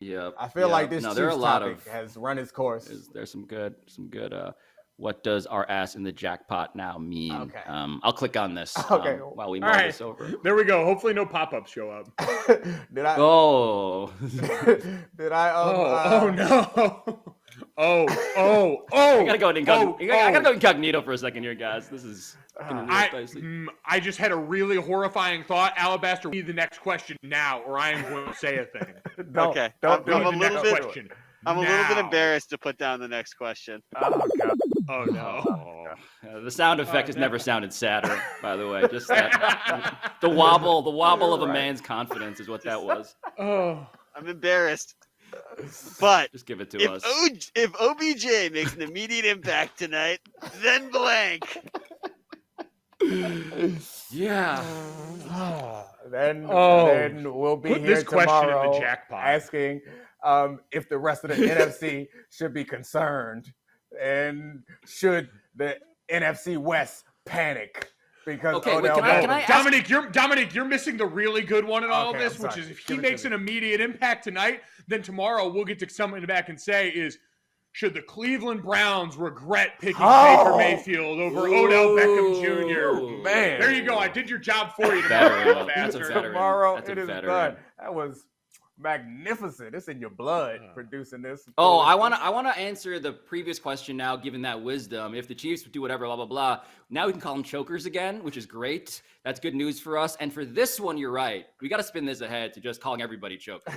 Yeah, I feel like this Chiefs topic has run its course. There's some good. What does our ass in the jackpot now mean? Okay. I'll click on this while we mull this over. There we go. Hopefully no pop-ups show up. Did I? Oh. Did I? Oh no. Oh. I gotta go incognito for a second here, guys. This is I just had a really horrifying thought. Alabaster, read the next question now, or I am going to say a thing. Okay. I'm a little bit embarrassed to put down the next question. Oh God. Oh no. The sound effect has never sounded sadder, by the way. Just that, the wobble of a man's confidence is what that was. Oh, I'm embarrassed. But just give it to us. If OBJ makes an immediate impact tonight, then blank. Yeah. Then we'll be put here this question tomorrow in the jackpot. asking if the rest of the NFC should be concerned and should the NFC West panic because Odell Beckham. Domonique, you're missing the really good one in all of this, which is if he makes an immediate impact tonight, then tomorrow we'll get to someone back and say is, should the Cleveland Browns regret picking Baker Mayfield over Odell Beckham Jr.? Man, there you go. I did your job for you tomorrow. Tomorrow it is done. That was magnificent. It's in your blood producing this. Oh, I want to answer the previous question now, given that wisdom. If the Chiefs would do whatever, blah, blah, blah, now we can call them chokers again, which is great. That's good news for us. And for this one, you're right. We got to spin this ahead to just calling everybody chokers.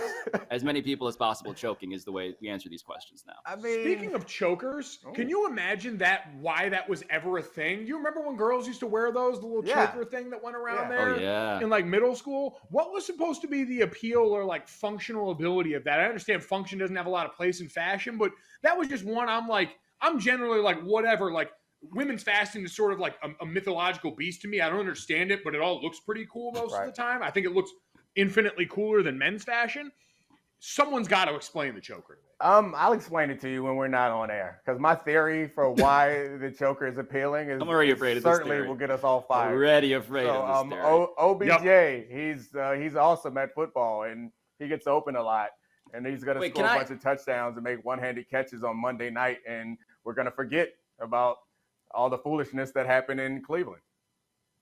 As many people as possible choking is the way we answer these questions now. I mean, speaking of chokers, can you imagine why that was ever a thing? You remember when girls used to wear those, the little choker thing that went around there? Oh, yeah. In like middle school? What was supposed to be the appeal or like functional ability of that? I understand function doesn't have a lot of place in fashion, but that was just one I'm generally like, whatever, like, women's fashion is sort of like a mythological beast to me. I don't understand it, but it all looks pretty cool most of the time. I think it looks infinitely cooler than men's fashion. Someone's got to explain the choker. I'll explain it to you when we're not on air, because my theory for why the choker is appealing is I'm already afraid of this certainly theory. will get us all fired. Already afraid of this theory. OBJ, he's awesome at football, and he gets open a lot, and he's going to score a bunch of touchdowns and make one-handed catches on Monday night, and we're going to forget about all the foolishness that happened in Cleveland.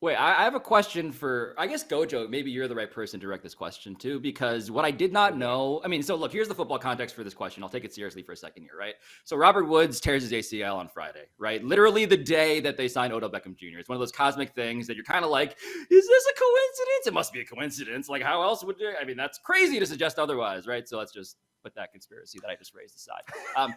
Wait, I have a question for, I guess, Gojo. Maybe you're the right person to direct this question to, because what I did not know, I mean, so look, here's the football context for this question. I'll take it seriously for a second here, right? So Robert Woods tears his ACL on Friday, right? Literally the day that they signed Odell Beckham Jr. It's one of those cosmic things that you're kind of like, is this a coincidence? It must be a coincidence. Like, how else would you, I mean, that's crazy to suggest otherwise, right? So let's just put that conspiracy that I just raised aside.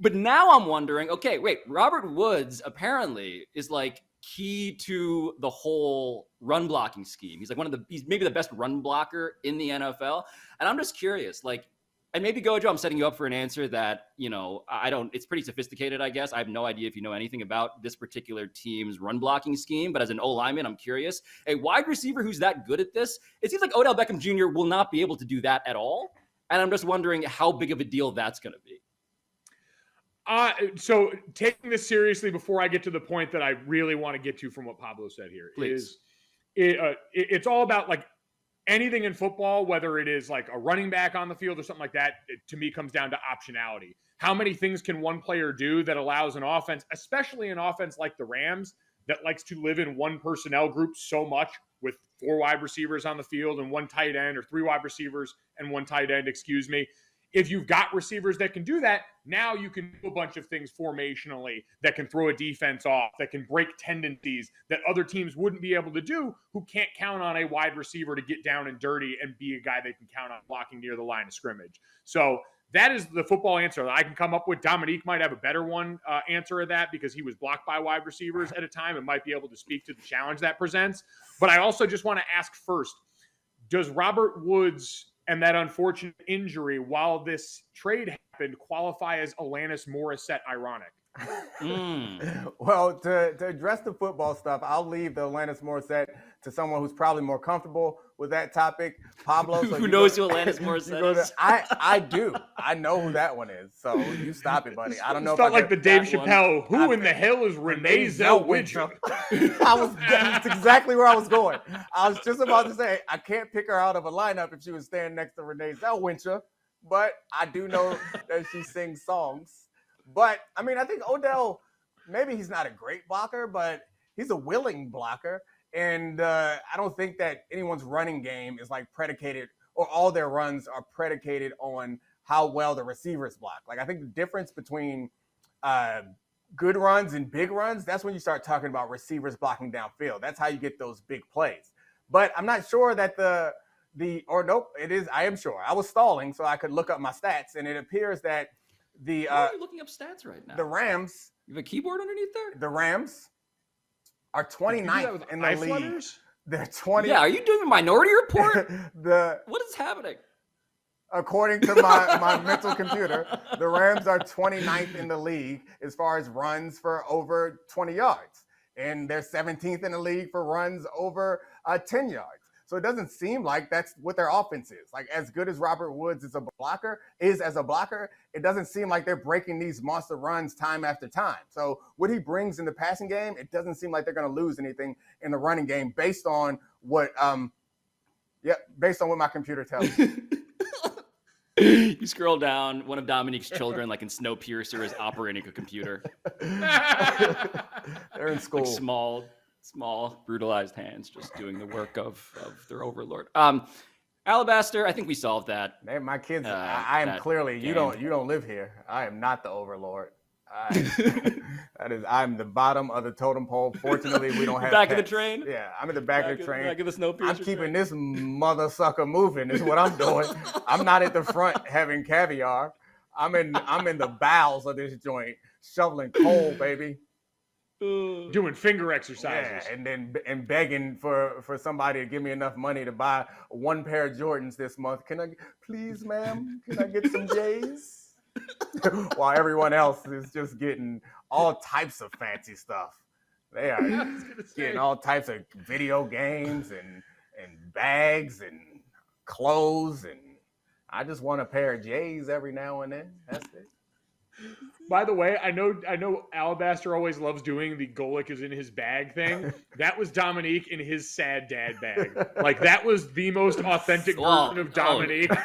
But now I'm wondering, okay, wait, Robert Woods apparently is like key to the whole run blocking scheme. He's like he's maybe the best run blocker in the NFL. And I'm just curious, like, and maybe Gojo, I'm setting you up for an answer that, it's pretty sophisticated, I guess. I have no idea if you know anything about this particular team's run blocking scheme, but as an O-lineman, I'm curious. A wide receiver who's that good at this, it seems like Odell Beckham Jr. will not be able to do that at all. And I'm just wondering how big of a deal that's going to be. So taking this seriously before I get to the point that I really want to get to from what Pablo said here, it's all about like anything in football, whether it is like a running back on the field or something like that, it, to me comes down to optionality. How many things can one player do that allows an offense, especially an offense like the Rams, that likes to live in one personnel group so much with 4 wide receivers on the field and 1 tight end, or 3 wide receivers and 1 tight end, If you've got receivers that can do that, now you can do a bunch of things formationally that can throw a defense off, that can break tendencies that other teams wouldn't be able to do, who can't count on a wide receiver to get down and dirty and be a guy they can count on blocking near the line of scrimmage. So that is the football answer that I can come up with. Domonique might have a better one answer of that, because he was blocked by wide receivers at a time and might be able to speak to the challenge that presents. But I also just want to ask first, does Robert Woods and that unfortunate injury while this trade happened qualify as Alanis Morissette ironic? Well, to address the football stuff, I'll leave the Alanis Morissette to someone who's probably more comfortable with that topic. Pablo. So who knows who Alanis Morissette is? I do. I know who that one is. So you stop it, buddy. I don't know. It's not like the Dave Chappelle. Who in the hell is Renee Zellweger? That's exactly where I was going. I was just about to say, I can't pick her out of a lineup if she was standing next to Renee Zellweger, but I do know that she sings songs. But, I mean, I think Odell, maybe he's not a great blocker, but he's a willing blocker. And I don't think that anyone's running game is like predicated, or all their runs are predicated on how well the receivers block. Like, I think the difference between good runs and big runs, that's when you start talking about receivers blocking downfield. That's how you get those big plays. But I'm not sure that it is, I am sure. I was stalling so I could look up my stats, and it appears that why are you looking up stats right now? The Rams. You have a keyboard underneath there? The Rams are 29th in the league. They're 20. Yeah, are you doing a Minority Report? What is happening? According to my mental computer, the Rams are 29th in the league as far as runs for over 20 yards. And they're 17th in the league for runs over 10 yards. So it doesn't seem like that's what their offense is. Like, as good as Robert Woods as a blocker, it doesn't seem like they're breaking these monster runs time after time. So what he brings in the passing game, it doesn't seem like they're going to lose anything in the running game based on what my computer tells me. You scroll down, one of Domonique's children, like in Snowpiercer, is operating a computer. They're in school. Like small, brutalized hands just doing the work of their overlord. Alabaster, I think we solved that. Man, my kids, I am clearly, you don't live here. I am not the overlord. I'm the bottom of the totem pole. Fortunately, we don't have back pets. of the train? Yeah, I'm in the back of the train. Back of the Snowpiercer. I'm keeping this mother sucker moving is what I'm doing. I'm not at the front having caviar. I'm in the bowels of this joint, shoveling coal, baby. Doing finger exercises. Yeah, and begging for somebody to give me enough money to buy 1 pair of Jordans this month. Please, ma'am, can I get some J's? While everyone else is just getting all types of fancy stuff. They are getting all types of video games and bags and clothes, and I just want a pair of J's every now and then. That's it. By the way, I know Alabaster always loves doing the Golic is in his bag thing. That was Domonique in his sad dad bag. Like, that was the most authentic version of Domonique.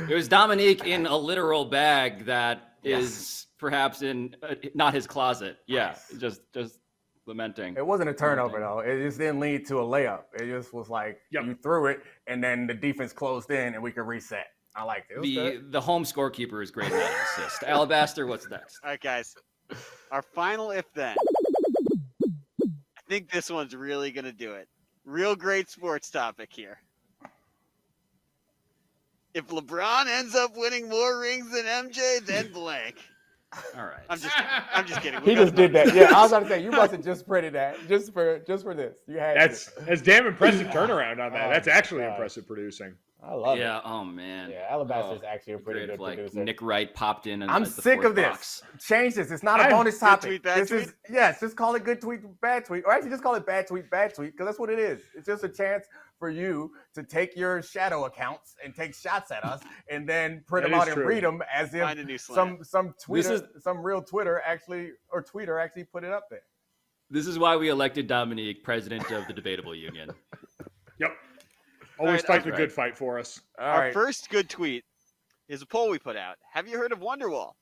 It was Domonique in a literal bag that is perhaps in not his closet. Yeah, just lamenting. It wasn't a turnover, though. It just didn't lead to a layup. It just was like you threw it, and then the defense closed in, and we could reset. I liked it. The home scorekeeper is great in that assist. Alabaster, what's next? All right, guys. Our final if then. I think this one's really going to do it. Real great sports topic here. If LeBron ends up winning more rings than MJ, then blank. All right. I'm just kidding. He just did that. Yeah, I was about to say, you must have just printed that just for this. You had that's damn impressive turnaround on that. That's actually impressive producing. I love it. Yeah. Oh man. Yeah, Alabaster's actually a pretty good producer. Nick Wright popped in. I'm sick of this. Box. Change this. It's not a bonus topic. Tweet, bad tweet? Just call it good tweet, bad tweet, or actually just call it bad tweet, because that's what it is. It's just a chance for you to take your shadow accounts and take shots at us, and then print them out and read them as if some real tweeter actually put it up there. This is why we elected Domonique president of the Debatable Union. Yep. Always fight the good fight for us. Our first good tweet is a poll we put out. Have you heard of Wonderwall?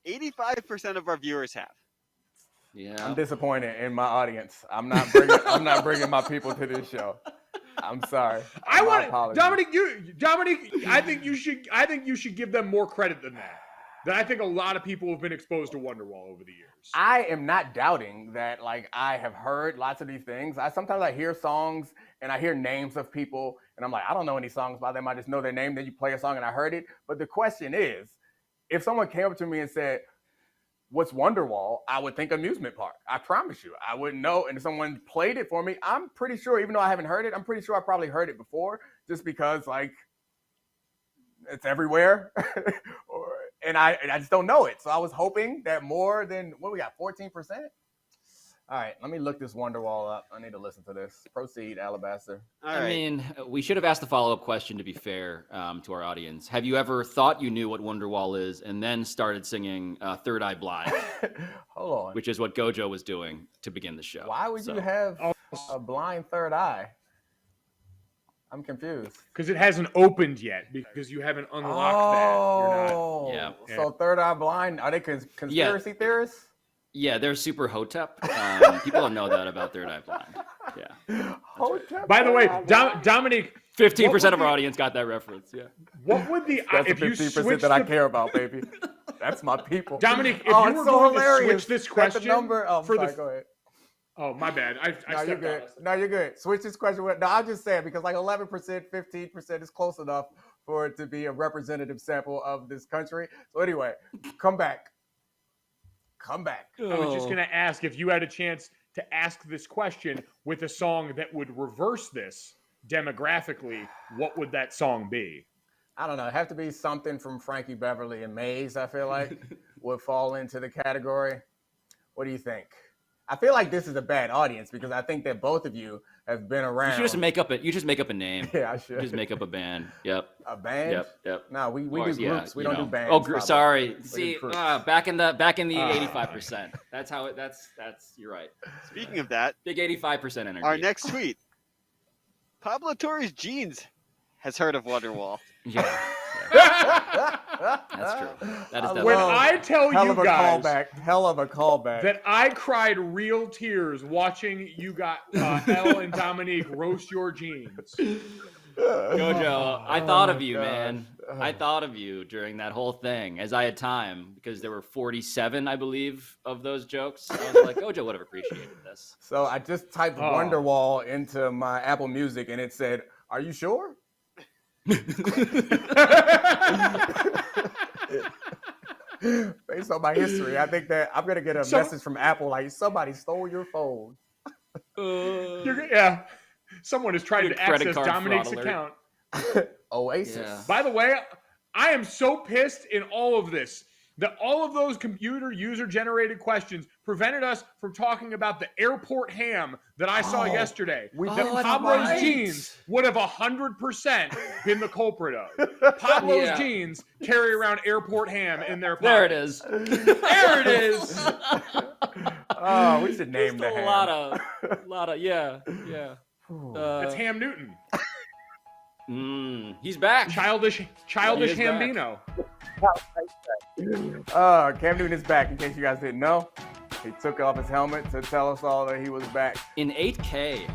85% of our viewers have. Yeah. I'm disappointed in my audience. I'm not bringing my people to this show. I'm sorry. Domonique, I think you should give them more credit than that. I think a lot of people have been exposed to Wonderwall over the years. I am not doubting that. Like, I have heard lots of these things. Sometimes I hear songs and I hear names of people and I'm like, I don't know any songs by them. I just know their name. Then you play a song and I heard it. But the question is, if someone came up to me and said, "What's Wonderwall?" I would think amusement park. I promise you, I wouldn't know. And if someone played it for me, I'm pretty sure, even though I haven't heard it, I'm pretty sure I probably heard it before, just because like it's everywhere. And I just don't know it. So I was hoping that more than, what we got, 14%? All right, let me look this Wonderwall up. I need to listen to this. Proceed, Alabaster. All right. I mean, we should have asked the follow-up question to be fair to our audience. Have you ever thought you knew what Wonderwall is and then started singing Third Eye Blind? Hold on. Which is what Gojo was doing to begin the show. Why would you have a blind third eye? I'm confused. Because it hasn't opened yet, because you haven't unlocked that. You're not, So Third Eye Blind, are they conspiracy theorists? Yeah, they're super Hotep. People don't know that about Third Eye Blind. Yeah. Hotep. By the way, Domonique, 15% of our audience got that reference. Yeah. What would the That's if the 15% that I care about, baby. That's my people. Domonique, if you were going to switch this question go ahead. Oh, my bad. You're good. No, you're good. Switch this question. No, I'm just saying because like 11%, 15% is close enough for it to be a representative sample of this country. So anyway, come back. I was just going to ask if you had a chance to ask this question with a song that would reverse this demographically, what would that song be? I don't know. It'd have to be something from Frankie Beverly and Maze, I feel like, would fall into the category. What do you think? I feel like this is a bad audience because I think that both of you have been around. You just make up a name. Yeah, I should. You just make up a band. Yep. A band? Yep. No, we do groups. We don't do bands. Oh, sorry. See, back in the 85%. That's how it. That's. You're right. Speaking of that, big 85% energy. Our next tweet: Pablo Torre's jeans has heard of Wonderwall. Yeah. That's true. That is when I tell you guys, hell of a callback, that I cried real tears watching you got Elle and Domonique roast your jeans. Gojo, I thought of you, man. I thought of you during that whole thing as I had time because there were 47, I believe, of those jokes. I was like, Gojo would have appreciated this. So I just typed Wonderwall into my Apple Music and it said, "Are you sure?" Based on my history, I think that I'm gonna get a message from Apple like somebody stole your phone. Someone is trying to access Domonique's account. Oasis. Yeah. By the way, I am so pissed in all of this that all of those computer user-generated questions prevented us from talking about the airport ham that I saw yesterday. That Pablo's jeans would have 100% been the culprit of. Pablo's jeans carry around airport ham in their pockets. There it is. There it is. Oh, we should name the ham. A lot of, yeah. That's Ham Newton. He's back. Childish Hambino. Cam Newton is back, in case you guys didn't know. He took off his helmet to tell us all that he was back. In 8K.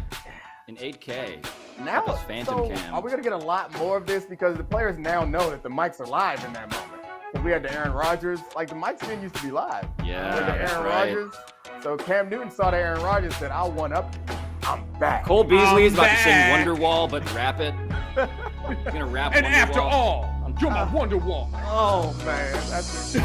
In 8K. Now, That was Phantom so Cam. are we going to get a lot more of this? Because the players now know that the mics are live in that moment. Because we had the Aaron Rodgers. Like, the mics didn't used to be live. Yeah, the that's Aaron right. Rodgers. So Cam Newton saw the Aaron Rodgers and said, I'll one-up you. I'm back. Cole Beasley is about to sing back. Wonderwall, but rap it. He's going to rap And Wonderwall. after all, you're my Wonder Wall. Oh, man. That's